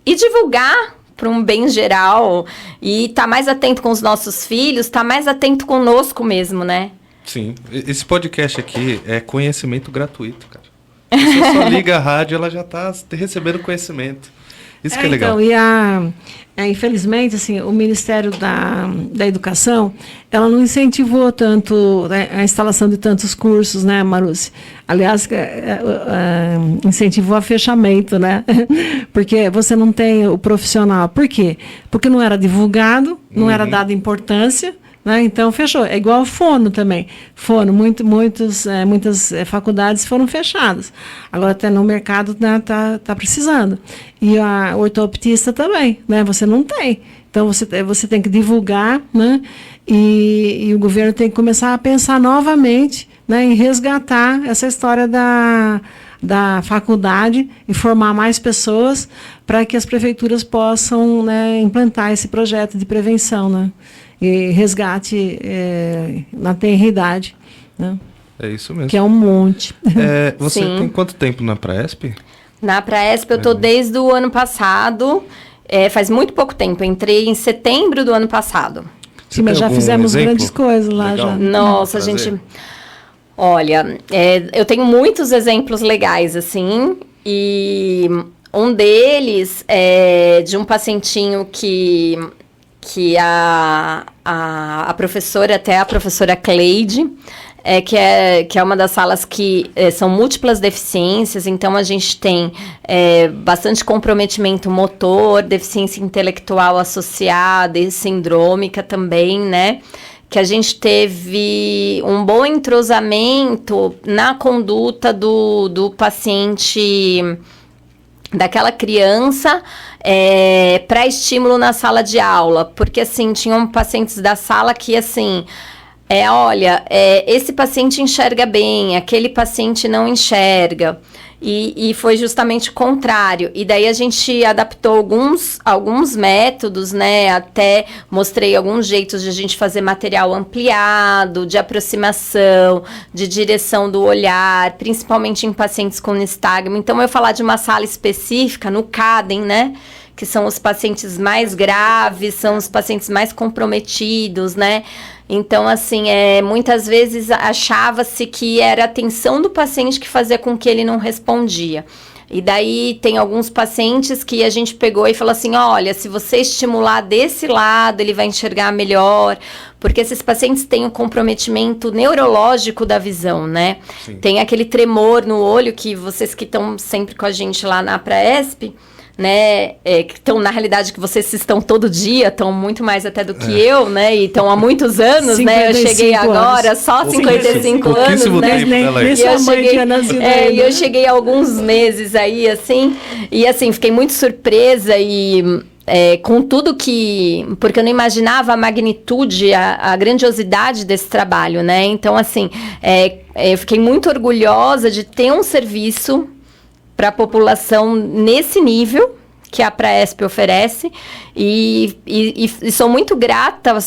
divulgar para um bem geral e estar mais atento com os nossos filhos, estar mais atento conosco mesmo, né? Sim. Esse podcast aqui é conhecimento gratuito, cara. Você só liga a rádio, ela já está recebendo conhecimento. Isso que é legal. Então, infelizmente, assim, o Ministério da Educação, ela não incentivou tanto, né, a instalação de tantos cursos, né, Marusi? Aliás, incentivou a fechamento, né? Porque você não tem o profissional. Por quê? Porque não era divulgado, não era dada importância, né? Então, fechou. É igual fono também. Fono, muitas faculdades foram fechadas. Agora, até no mercado, né, tá precisando. E a ortoptista também, né? Você não tem. Então, você tem que divulgar, né? E o governo tem que começar a pensar novamente, né, em resgatar essa história da faculdade e formar mais pessoas para que as prefeituras possam, né, implantar esse projeto de prevenção, né? E resgate na tenridade, né? É isso mesmo. Que é um monte. Você tem quanto tempo na Praesp? Na Praesp eu estou desde o ano passado, faz muito pouco tempo, entrei em setembro do ano passado. Sim, mas já fizemos grandes coisas lá. Já. Nossa, a gente... Olha, eu tenho muitos exemplos legais, assim, e um deles é de um pacientinho que a professora, até a professora Cleide, que é uma das salas que são múltiplas deficiências, então a gente tem bastante comprometimento motor, deficiência intelectual associada e sindrômica também, né? Que a gente teve um bom entrosamento na conduta do paciente, daquela criança, para estímulo na sala de aula, porque assim, tinham pacientes da sala que assim, olha, esse paciente enxerga bem, aquele paciente não enxerga, e foi justamente o contrário, e daí a gente adaptou alguns métodos, né, até mostrei alguns jeitos de a gente fazer material ampliado, de aproximação, de direção do olhar, principalmente em pacientes com nistagmo. Então, eu vou falar de uma sala específica, no CADEM, né, que são os pacientes mais graves, são os pacientes mais comprometidos, né. Então, assim, muitas vezes achava-se que era a atenção do paciente que fazia com que ele não respondia. E daí tem alguns pacientes que a gente pegou e falou assim, olha, se você estimular desse lado, ele vai enxergar melhor, porque esses pacientes têm um comprometimento neurológico da visão, né? Sim. Tem aquele tremor no olho que vocês que estão sempre com a gente lá na Praesp, né, que estão, na realidade, que vocês estão todo dia, estão muito mais até do que eu, né, e estão há muitos anos, né, eu cheguei agora, só 55 anos, né, e eu cheguei há alguns meses aí, assim, e assim, fiquei muito surpresa e... com tudo porque eu não imaginava a magnitude, a grandiosidade desse trabalho, né, então assim, eu fiquei muito orgulhosa de ter um serviço para a população nesse nível que a Praesp oferece e sou muito grata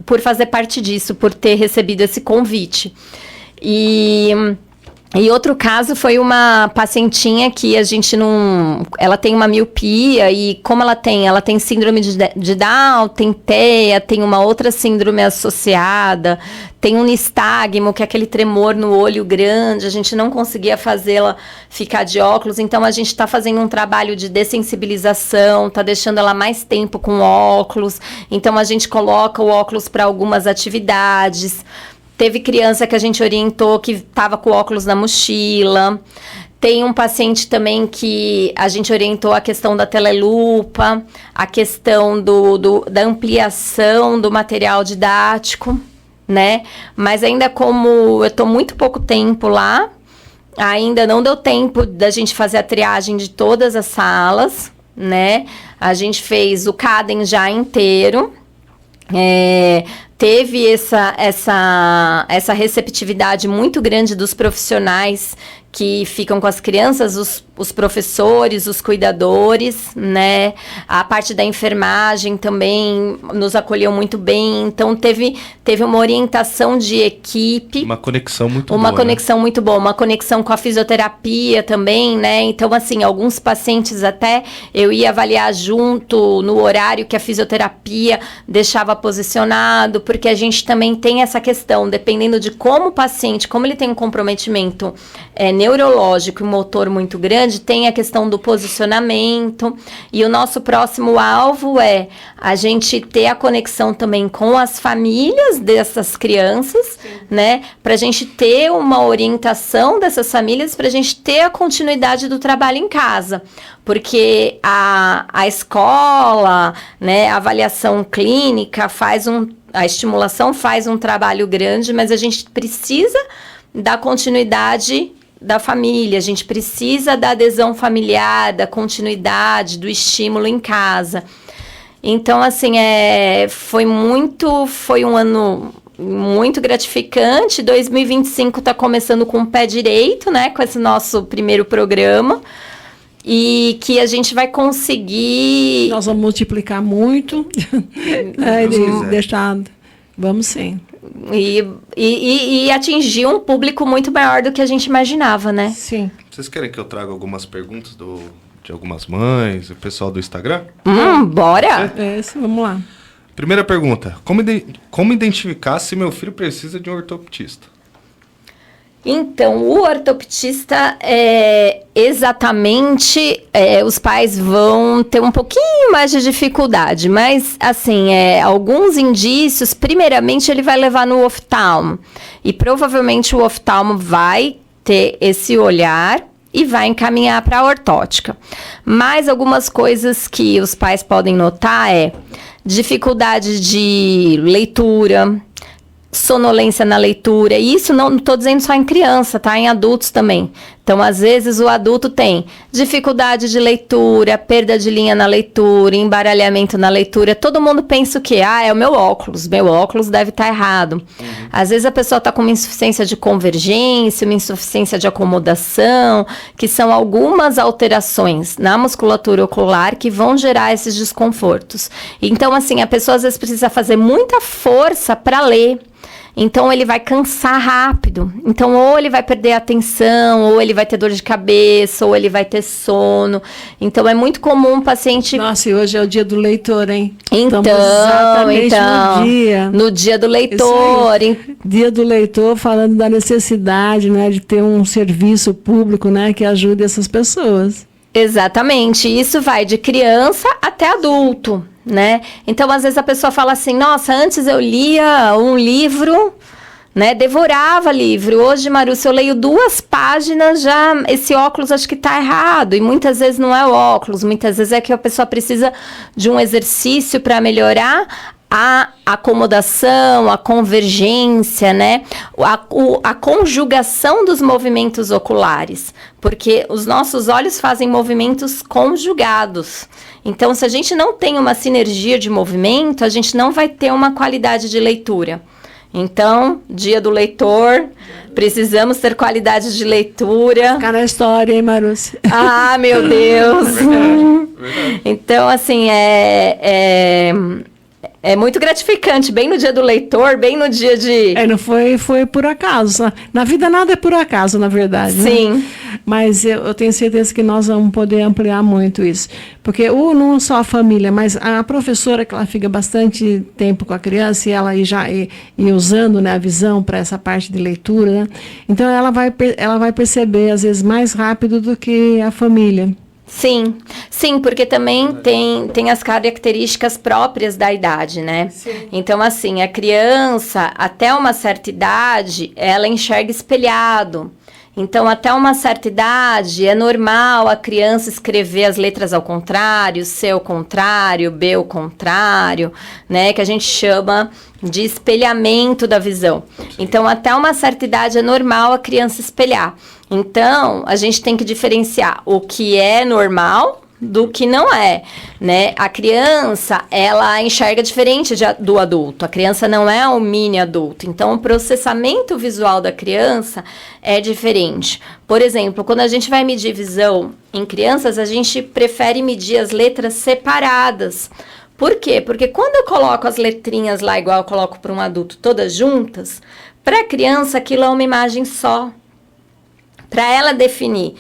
por fazer parte disso, por ter recebido esse convite. E E outro caso foi uma pacientinha que a gente não... Ela tem uma miopia e como ela tem síndrome de Down, tem TEA, tem uma outra síndrome associada, tem um nistagmo, que é aquele tremor no olho grande, a gente não conseguia fazê-la ficar de óculos, então a gente está fazendo um trabalho de dessensibilização, está deixando ela mais tempo com óculos, então a gente coloca o óculos para algumas atividades. Teve criança que a gente orientou que estava com óculos na mochila. Tem um paciente também que a gente orientou a questão da telelupa, a questão da ampliação do material didático, né? Mas ainda como eu estou muito pouco tempo lá, ainda não deu tempo da gente fazer a triagem de todas as salas, né? A gente fez o CADEM já inteiro. Teve essa receptividade muito grande dos profissionais que ficam com as crianças, os professores, os cuidadores, né? A parte da enfermagem também nos acolheu muito bem. Então, teve uma orientação de equipe. Uma conexão muito boa. Uma conexão muito boa. Uma conexão com a fisioterapia também, né? Então, assim, alguns pacientes até eu ia avaliar junto no horário que a fisioterapia deixava posicionado, porque a gente também tem essa questão, dependendo de como o paciente, como ele tem um comprometimento neurológico e motor muito grande, tem a questão do posicionamento, e o nosso próximo alvo é a gente ter a conexão também com as famílias dessas crianças, né, para a gente ter uma orientação dessas famílias, para a gente ter a continuidade do trabalho em casa, porque a escola, né, a avaliação clínica a estimulação faz um trabalho grande, mas a gente precisa da continuidade da família, a gente precisa da adesão familiar, da continuidade, do estímulo em casa. Então, assim, foi um ano muito gratificante. 2025 está começando com o pé direito, né, com esse nosso primeiro programa, e que a gente vai conseguir... Nós vamos multiplicar muito, vamos sim. E atingir um público muito maior do que a gente imaginava, né? Sim. Vocês querem que eu traga algumas perguntas de algumas mães, o pessoal do Instagram? Bora! Vamos lá. Primeira pergunta. Como identificar se meu filho precisa de um ortoptista? Então, o ortoptista, exatamente, os pais vão ter um pouquinho mais de dificuldade, mas, assim, alguns indícios, primeiramente, ele vai levar no oftalmo, e provavelmente o oftalmo vai ter esse olhar e vai encaminhar para a ortótica. Mas algumas coisas que os pais podem notar dificuldade de leitura, sonolência na leitura, e isso não estou dizendo só em criança, tá? Em adultos também. Então, às vezes, o adulto tem dificuldade de leitura, perda de linha na leitura, embaralhamento na leitura. Todo mundo pensa o quê? É o meu óculos deve estar errado. Às vezes, a pessoa está com uma insuficiência de convergência, uma insuficiência de acomodação, que são algumas alterações na musculatura ocular que vão gerar esses desconfortos. Então, assim, a pessoa às vezes precisa fazer muita força para ler. Então, ele vai cansar rápido. Então, ou ele vai perder a atenção, ou ele vai ter dor de cabeça, ou ele vai ter sono. Então, é muito comum o paciente... Nossa, e hoje é o dia do leitor, hein? Então, no dia do leitor. Dia do leitor, falando da necessidade, né, de ter um serviço público, né, que ajude essas pessoas. Exatamente. Isso vai de criança até adulto, né? Então, às vezes a pessoa fala assim, nossa, antes eu lia um livro, né? Devorava livro. Hoje, Marúcia, eu leio 2 páginas, já esse óculos acho que tá errado. E muitas vezes não é o óculos, muitas vezes é que a pessoa precisa de um exercício para melhorar a acomodação, a convergência, né? A conjugação dos movimentos oculares, porque os nossos olhos fazem movimentos conjugados. Então, se a gente não tem uma sinergia de movimento, a gente não vai ter uma qualidade de leitura. Então, dia do leitor, precisamos ter qualidade de leitura. Ficar na história, hein, Marúcia? Ah, meu Deus! Verdade. Então, assim, É muito gratificante, bem no dia do leitor, bem no dia de... Não foi por acaso. Na vida nada é por acaso, na verdade. Sim. Né? Mas eu tenho certeza que nós vamos poder ampliar muito isso. Porque não só a família, mas a professora, que ela fica bastante tempo com a criança e ela e usando, né, a visão para essa parte de leitura, né? Então ela vai perceber, às vezes, mais rápido do que a família. Sim, porque também tem as características próprias da idade, né? Sim. Então, assim, a criança, até uma certa idade, ela enxerga espelhado. Então, até uma certa idade, é normal a criança escrever as letras ao contrário, C ao contrário, B ao contrário, né? Que a gente chama de espelhamento da visão. Então, até uma certa idade é normal a criança espelhar. Então, a gente tem que diferenciar o que é normal do que não é, né? A criança, ela enxerga diferente do adulto. A criança não é um mini adulto. Então, o processamento visual da criança é diferente. Por exemplo, quando a gente vai medir visão em crianças, a gente prefere medir as letras separadas. Por quê? Porque quando eu coloco as letrinhas lá, igual eu coloco para um adulto, todas juntas, para a criança aquilo é uma imagem só. Para ela definir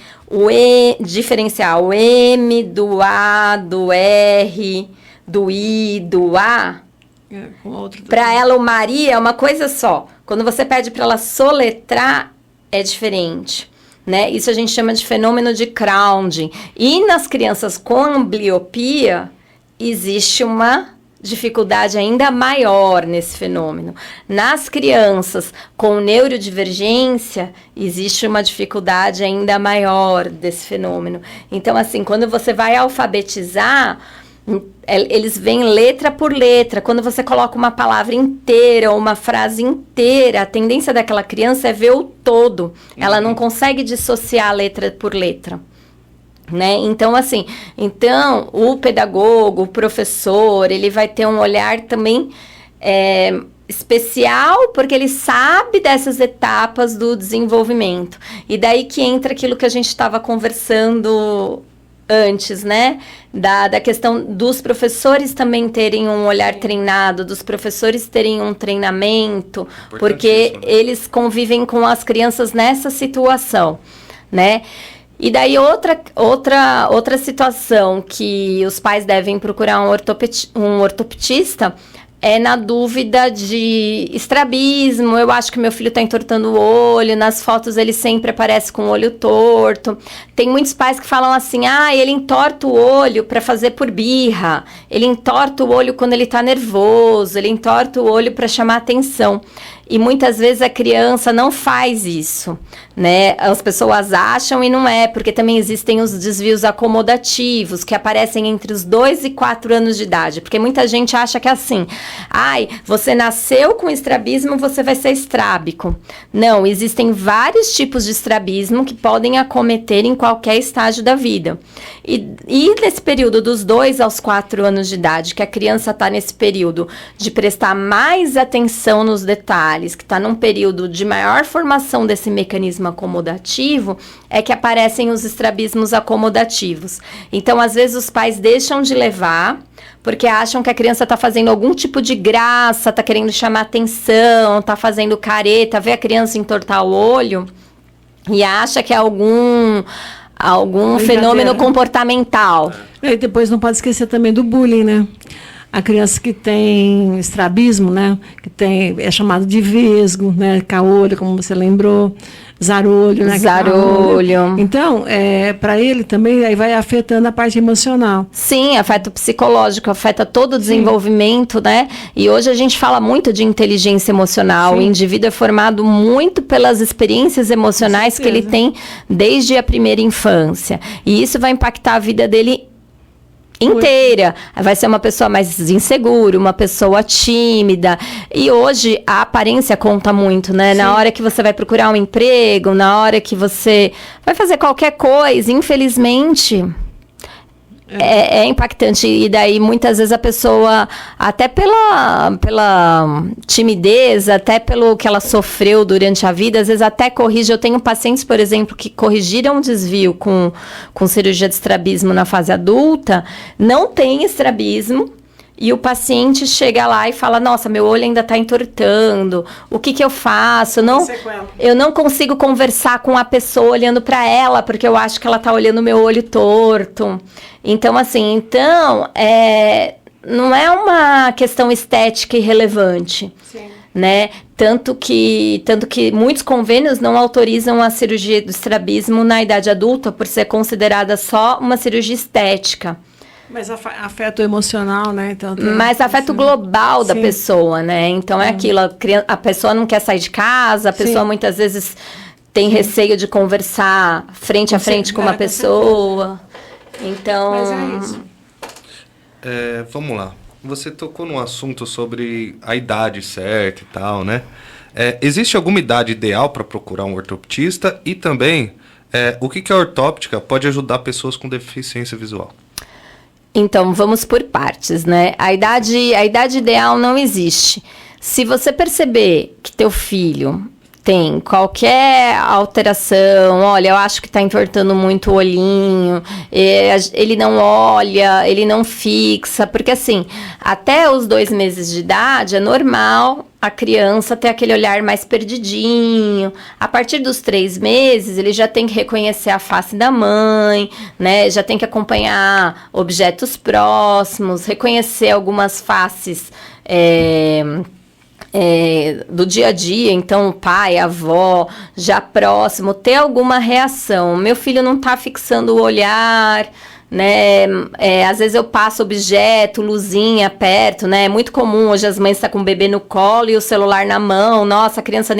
diferenciar o M do A, do R, do I, do A, para ela o Maria é uma coisa só. Quando você pede para ela soletrar, é diferente, né? Isso a gente chama de fenômeno de crowding. E nas crianças com ambliopia, existe uma dificuldade ainda maior nesse fenômeno. Nas crianças com neurodivergência, existe uma dificuldade ainda maior desse fenômeno. Então, assim, quando você vai alfabetizar, eles vêm letra por letra. Quando você coloca uma palavra inteira ou uma frase inteira, a tendência daquela criança é ver o todo. Ela não consegue dissociar letra por letra. Né? Então, assim, o pedagogo, o professor, ele vai ter um olhar também especial, porque ele sabe dessas etapas do desenvolvimento. E daí que entra aquilo que a gente estava conversando antes, né? Da questão dos professores também terem um olhar treinado, dos professores terem um treinamento, porque eles convivem com as crianças nessa situação, né? E daí outra situação que os pais devem procurar um ortoptista é na dúvida de estrabismo. Eu acho que meu filho está entortando o olho, nas fotos ele sempre aparece com o olho torto. Tem muitos pais que falam assim, ele entorta o olho para fazer por birra, ele entorta o olho quando ele está nervoso, ele entorta o olho para chamar atenção. E muitas vezes a criança não faz isso, né? As pessoas acham e não é, porque também existem os desvios acomodativos, que aparecem entre os 2 e 4 anos de idade. Porque muita gente acha que é assim, você nasceu com estrabismo, você vai ser estrábico. Não, existem vários tipos de estrabismo que podem acometer em qualquer estágio da vida. E nesse período dos 2 aos 4 anos de idade, que a criança está nesse período de prestar mais atenção nos detalhes, que está num período de maior formação desse mecanismo acomodativo, é que aparecem os estrabismos acomodativos. Então, às vezes, os pais deixam de levar, porque acham que a criança está fazendo algum tipo de graça, está querendo chamar atenção, está fazendo careta, vê a criança entortar o olho e acha que é algum fenômeno comportamental. E depois não pode esquecer também do bullying, né? A criança que tem estrabismo, né? É chamado de vesgo, né? Caolho, como você lembrou, zarolho, né? Zarolho. Então, para ele também aí vai afetando a parte emocional. Sim, afeta o psicológico, afeta todo o desenvolvimento, né? E hoje a gente fala muito de inteligência emocional. Sim. O indivíduo é formado muito pelas experiências emocionais que ele tem desde a primeira infância. E isso vai impactar a vida dele inteira. Vai ser uma pessoa mais insegura, uma pessoa tímida. E hoje a aparência conta muito, né? Sim. Na hora que você vai procurar um emprego, na hora que você vai fazer qualquer coisa, infelizmente, é impactante. E daí, muitas vezes, a pessoa, até pela timidez, até pelo que ela sofreu durante a vida, às vezes até corrige. Eu tenho pacientes, por exemplo, que corrigiram um desvio com cirurgia de estrabismo na fase adulta, não tem estrabismo, e o paciente chega lá e fala, nossa, meu olho ainda está entortando, o que eu faço? Eu não consigo conversar com a pessoa olhando para ela, porque eu acho que ela está olhando meu olho torto. Então, assim, não é uma questão estética irrelevante. Sim. Né? Tanto que muitos convênios não autorizam a cirurgia do estrabismo na idade adulta por ser considerada só uma cirurgia estética. Mas afeta o emocional, né? Então, mas afeta o global da pessoa, né? Então é aquilo, a pessoa não quer sair de casa, a pessoa muitas vezes tem receio de conversar frente a frente com uma pessoa. Então... Mas é isso. Vamos lá. Você tocou num assunto sobre a idade certa e tal, né? Existe alguma idade ideal para procurar um ortoptista? E também, o que a ortóptica pode ajudar pessoas com deficiência visual? Então, vamos por partes, né? A idade ideal não existe. Se você perceber que teu filho tem qualquer alteração, olha, eu acho que está entortando muito o olhinho, ele não olha, ele não fixa, porque assim, até os 2 meses de idade é normal a criança ter aquele olhar mais perdidinho. A partir dos 3 meses, ele já tem que reconhecer a face da mãe, né? Já tem que acompanhar objetos próximos, reconhecer algumas faces do dia a dia, então o pai, a avó, já próximo, ter alguma reação. Meu filho não está fixando o olhar, né? Às vezes eu passo objeto, luzinha perto, né? É muito comum hoje as mães estão com o bebê no colo e o celular na mão. Nossa, a criança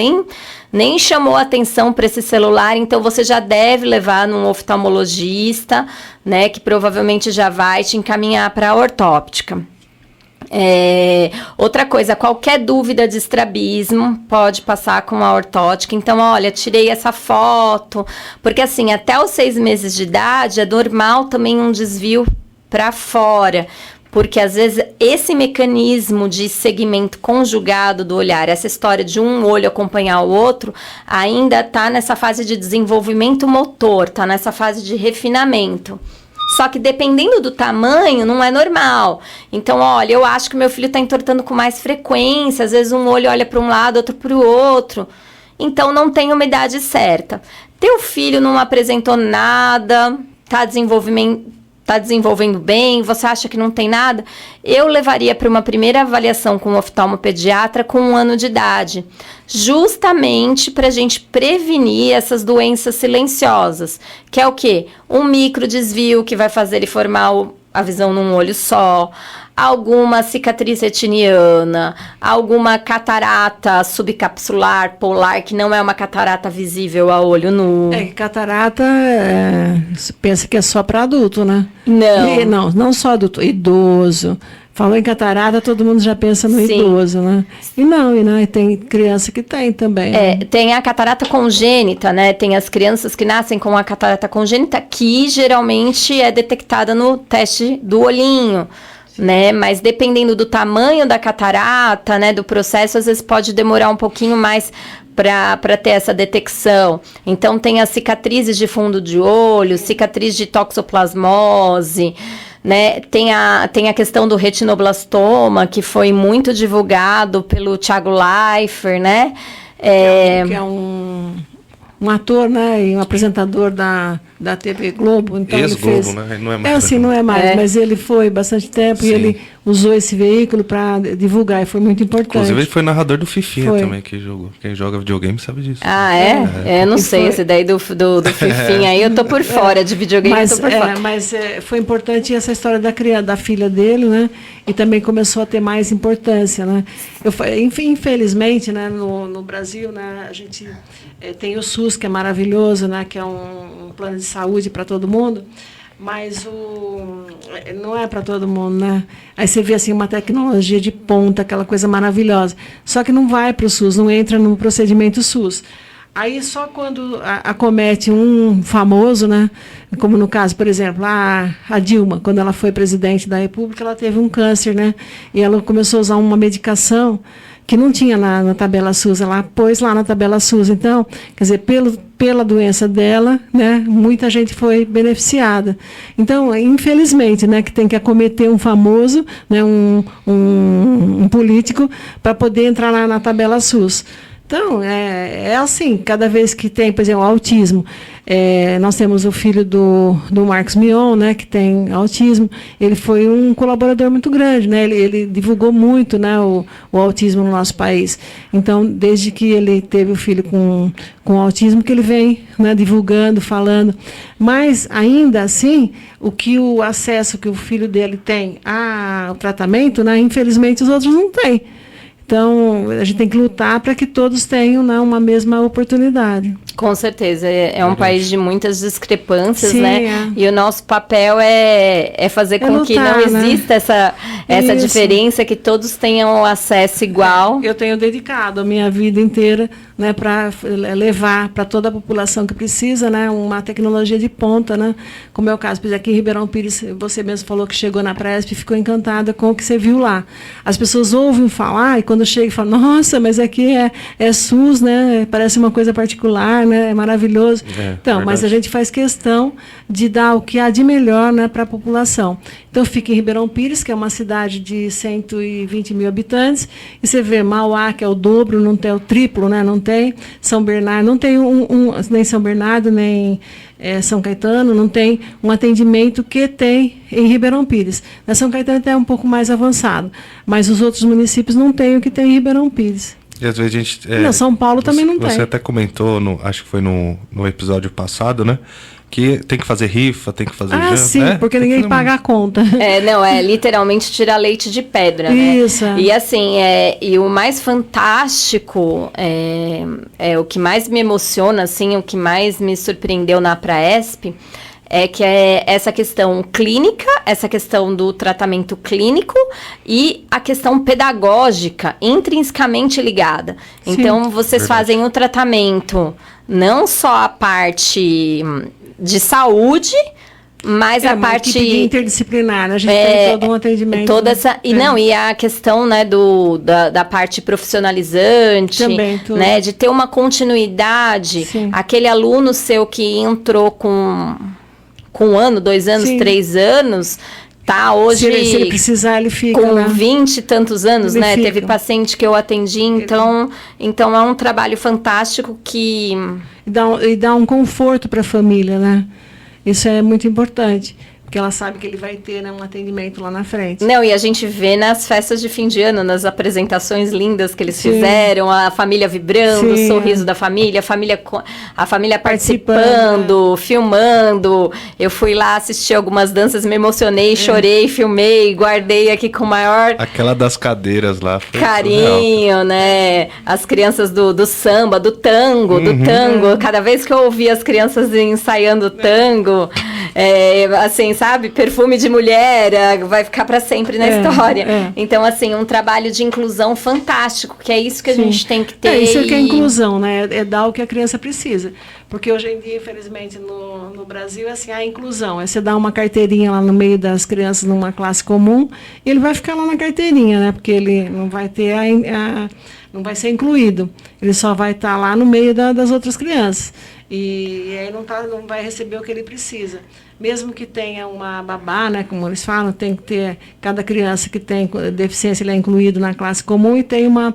nem chamou atenção para esse celular, então você já deve levar num oftalmologista, né? Que provavelmente já vai te encaminhar para a ortóptica. Outra coisa, qualquer dúvida de estrabismo pode passar com a ortótica. Então, olha, tirei essa foto, porque assim, até os 6 meses de idade é normal também um desvio para fora, porque às vezes esse mecanismo de segmento conjugado do olhar, essa história de um olho acompanhar o outro, ainda está nessa fase de desenvolvimento motor, está nessa fase de refinamento. Só que dependendo do tamanho, não é normal. Então, olha, eu acho que meu filho está entortando com mais frequência. Às vezes um olho olha para um lado, outro para o outro. Então, não tem uma idade certa. Teu filho não apresentou nada, está desenvolvendo bem, você acha que não tem nada? Eu levaria para uma primeira avaliação com um oftalmopediatra com 1 ano de idade, justamente para a gente prevenir essas doenças silenciosas, que é o quê? Um microdesvio que vai fazer ele formar a visão num olho só, alguma cicatriz retiniana, alguma catarata subcapsular, polar, que não é uma catarata visível a olho nu. Catarata, pensa que é só para adulto, né? Não. Não só adulto, idoso. Falou em catarata, todo mundo já pensa no Sim. idoso, né? E tem criança que tem também. Né? Tem a catarata congênita, né? Tem as crianças que nascem com a catarata congênita, que geralmente é detectada no teste do olhinho, né? Mas dependendo do tamanho da catarata, né, do processo, às vezes pode demorar um pouquinho mais para ter essa detecção. Então, tem as cicatrizes de fundo de olho, cicatriz de toxoplasmose, né? Tem a questão do retinoblastoma, que foi muito divulgado pelo Thiago Leifert, né? Que é um ator, né, e um apresentador da TV Globo. Então Ex-Globo, né? Não é mais. Não é mais, mas ele foi bastante tempo. Sim. E ele usou esse veículo para divulgar, e foi muito importante. Inclusive, ele foi narrador do Fifinha também, que jogou. Quem joga videogame sabe disso. Ah, é? Eu não sei, esse daí do Fifinha aí, eu tô por fora de videogame, eu tô por fora. Mas foi importante essa história da filha dele, né? E também começou a ter mais importância, né? Infelizmente, né, no Brasil, né, a gente tem o SUS, que é maravilhoso, né, que é um plano de saúde para todo mundo, mas não é para todo mundo, né? Aí você vê assim uma tecnologia de ponta, aquela coisa maravilhosa, só que não vai para o SUS, não entra no procedimento SUS. Aí só quando acomete um famoso, né? Como no caso, por exemplo, a Dilma, quando ela foi presidente da República, ela teve um câncer, né? E ela começou a usar uma medicação que não tinha na tabela SUS, ela pôs lá na tabela SUS. Então, quer dizer, pela doença dela, né, muita gente foi beneficiada. Então, infelizmente, né, que tem que acometer um famoso, né, um político, para poder entrar lá na tabela SUS. Então, é assim, cada vez que tem, por exemplo, autismo, nós temos o filho do Marcos Mion, né, que tem autismo, ele foi um colaborador muito grande, né, ele divulgou muito, né, o autismo no nosso país. Então, desde que ele teve o filho com autismo, que ele vem, né, divulgando, falando. Mas, ainda assim, o acesso que o filho dele tem ao tratamento, né, infelizmente, os outros não têm. Então, a gente tem que lutar para que todos tenham, né, uma mesma oportunidade. Com certeza. É um país de muitas discrepâncias, Sim, né? E o nosso papel é fazer com lutar, que não exista essa diferença, que todos tenham acesso igual. Eu tenho dedicado a minha vida inteira, né, para levar para toda a população que precisa, né, uma tecnologia de ponta, né? Como é o caso, por exemplo, aqui em Ribeirão Pires, você mesmo falou que chegou na Praesp e ficou encantada com o que você viu lá. As pessoas ouvem falar e quando chega e falam, nossa, mas aqui é SUS, né? Parece uma coisa particular, né? É maravilhoso. Então, verdade. Mas a gente faz questão de dar o que há de melhor, né, para a população. Então, fica em Ribeirão Pires, que é uma cidade de 120 mil habitantes, e você vê Mauá, que é o dobro, não tem o triplo, né? Não tem. São Bernardo, não tem nem São Bernardo, nem São Caetano, não tem um atendimento que tem em Ribeirão Pires. Na São Caetano até é um pouco mais avançado, mas os outros municípios não têm o que tem em Ribeirão Pires. E às vezes a gente... Não, São Paulo também não tem. Você até comentou, acho que foi no episódio passado, né? Que tem que fazer rifa, tem que fazer janta, sim, né? porque ninguém paga a conta. Literalmente tirar leite de pedra, Isso. Né? E assim, e o mais fantástico, o que mais me emociona, assim, o que mais me surpreendeu na Praesp, que é essa questão clínica, essa questão do tratamento clínico e a questão pedagógica intrinsecamente ligada. Sim. Então, vocês fazem o tratamento, não só a parte de saúde, mas a parte interdisciplinar, a gente tem todo um atendimento. Toda essa, e a questão, né, da parte profissionalizante, também, né, de ter uma continuidade. Sim. Aquele aluno seu que entrou com 1 ano, 2 anos, Sim. 3 anos, tá hoje... Se ele precisar, ele fica, com né? 20 e tantos anos, ele né? Fica. Teve paciente que eu atendi, então é um trabalho fantástico que... E dá um conforto para a família, né? Isso é muito importante. Porque ela sabe que ele vai ter, né, um atendimento lá na frente. Não, e a gente vê nas festas de fim de ano, nas apresentações lindas que eles Sim. fizeram, a família vibrando, Sim. o sorriso da família, a família participando, filmando. Eu fui lá assistir algumas danças, me emocionei, chorei, filmei, guardei aqui com o maior... Aquela das cadeiras lá. Foi carinho, surreal. Né? As crianças do samba, do tango, Cada vez que eu ouvia as crianças ensaiando tango, assim, sabe? Perfume de mulher, vai ficar para sempre na história. Então, assim, um trabalho de inclusão fantástico, que é isso que a gente tem que ter. Isso que é inclusão, né? É dar o que a criança precisa. Porque hoje em dia, infelizmente, no Brasil, assim, a inclusão é você dar uma carteirinha lá no meio das crianças numa classe comum, e ele vai ficar lá na carteirinha, né? Porque ele não vai ter não vai ser incluído. Ele só vai estar lá no meio das outras crianças. E aí não vai receber o que ele precisa. Mesmo que tenha uma babá, né, como eles falam, tem que ter, cada criança que tem deficiência, ele é incluído na classe comum, e tem uma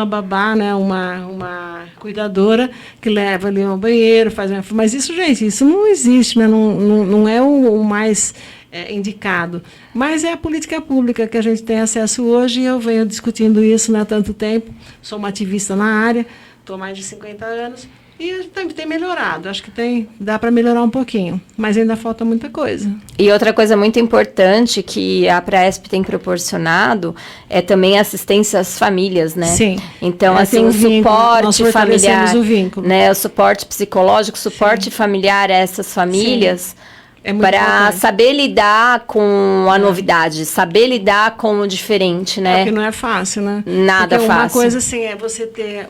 babá, né, uma cuidadora que leva ali ao banheiro, mas isso, gente, isso não existe, né, não é o mais indicado. Mas é a política pública que a gente tem acesso hoje, e eu venho discutindo isso, né, há tanto tempo. Sou uma ativista na área, estou há mais de 50 anos, e a gente tem melhorado. Acho que dá para melhorar um pouquinho, mas ainda falta muita coisa. E outra coisa muito importante que a Praesp tem proporcionado é também assistência às famílias, né? Sim. Então, assim, o suporte familiar, o vínculo, né? O suporte psicológico, suporte familiar a essas famílias. Sim. Para saber lidar com a novidade, saber lidar com o diferente, né? Porque não é fácil, né? Nada Porque fácil. Uma coisa, assim, é você ter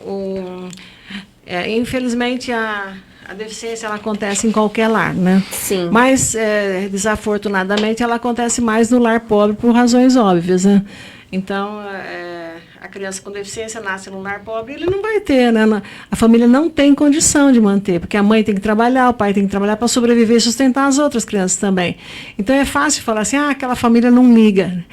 infelizmente, a deficiência, ela acontece em qualquer lar, né? Sim. Mas, desafortunadamente, ela acontece mais no lar pobre por razões óbvias, né? Então, criança com deficiência nasce num lar pobre, ele não vai ter, né? A família não tem condição de manter, porque a mãe tem que trabalhar, o pai tem que trabalhar para sobreviver e sustentar as outras crianças também. Então é fácil falar assim, aquela família não liga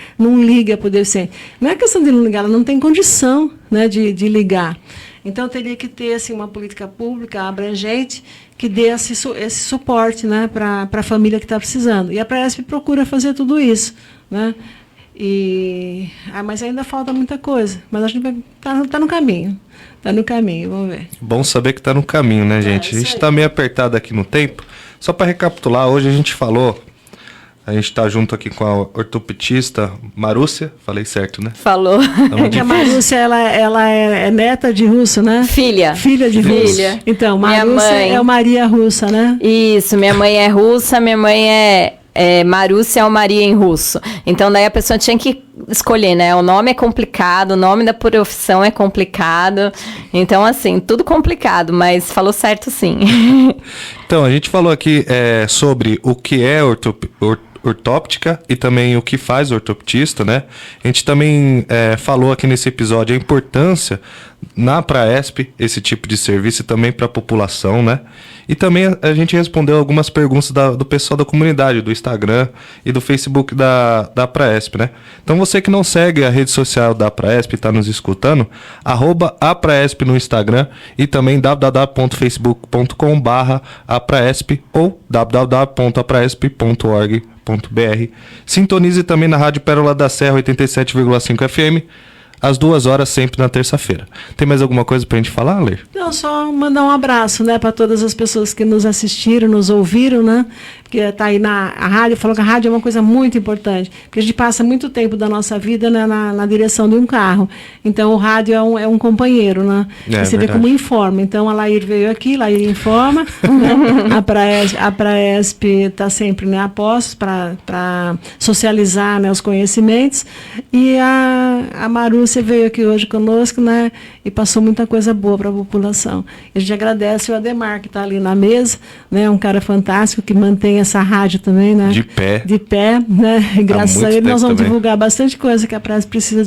para o deficiente. Não é questão de não ligar, ela não tem condição, né, de ligar. Então teria que ter assim, uma política pública abrangente que dê esse suporte, né, para a família que está precisando. E a Praesp procura fazer tudo isso, né? Mas ainda falta muita coisa. Mas a gente vai tá no caminho. Está no caminho, vamos ver. Bom saber que está no caminho, né, gente? A gente está meio apertado aqui no tempo. Só para recapitular, hoje a gente falou... A gente está junto aqui com a ortopedista Marúcia. Falei certo, né? Falou. Porque a Marúcia, ela é neta de russo, né? Filha. Filha de russo. Então, Marúcia é o Maria russa, né? Isso, minha mãe é russa, minha mãe é Marúcia é o Maria em russo. Então, daí a pessoa tinha que escolher, né? O nome é complicado, o nome da profissão é complicado. Então, assim, tudo complicado, mas falou certo sim. Então, a gente falou aqui sobre o que é ortóptica e também o que faz o ortoptista, né? A gente também falou aqui nesse episódio a importância na Praesp, esse tipo de serviço e também para a população, né? E também a gente respondeu algumas perguntas do pessoal da comunidade, do Instagram e do Facebook da Praesp, né? Então você que não segue a rede social da Praesp e está nos escutando, @apraesp no Instagram e também www.facebook.com/apraesp ou www.apraesp.org.br. Sintonize também na Rádio Pérola da Serra 87,5 FM. Às 2h, sempre na terça-feira. Tem mais alguma coisa pra gente falar, Lê? Não, só mandar um abraço, né, para todas as pessoas que nos assistiram, nos ouviram, né? Porque tá aí a rádio, falou que a rádio é uma coisa muito importante, porque a gente passa muito tempo da nossa vida, né, na direção de um carro. Então o rádio é um companheiro, né? Você vê como informa. Então a Laír veio aqui, Laír informa, né? A Praesp está sempre, né, a postos para socializar, né, os conhecimentos. E a Marúcia veio aqui hoje conosco, né, e passou muita coisa boa para a população. A gente agradece o Ademar, que está ali na mesa, né, um cara fantástico que mantém essa rádio também, né, de pé, né, e graças a ele nós vamos divulgar bastante coisa que a Praesp precisa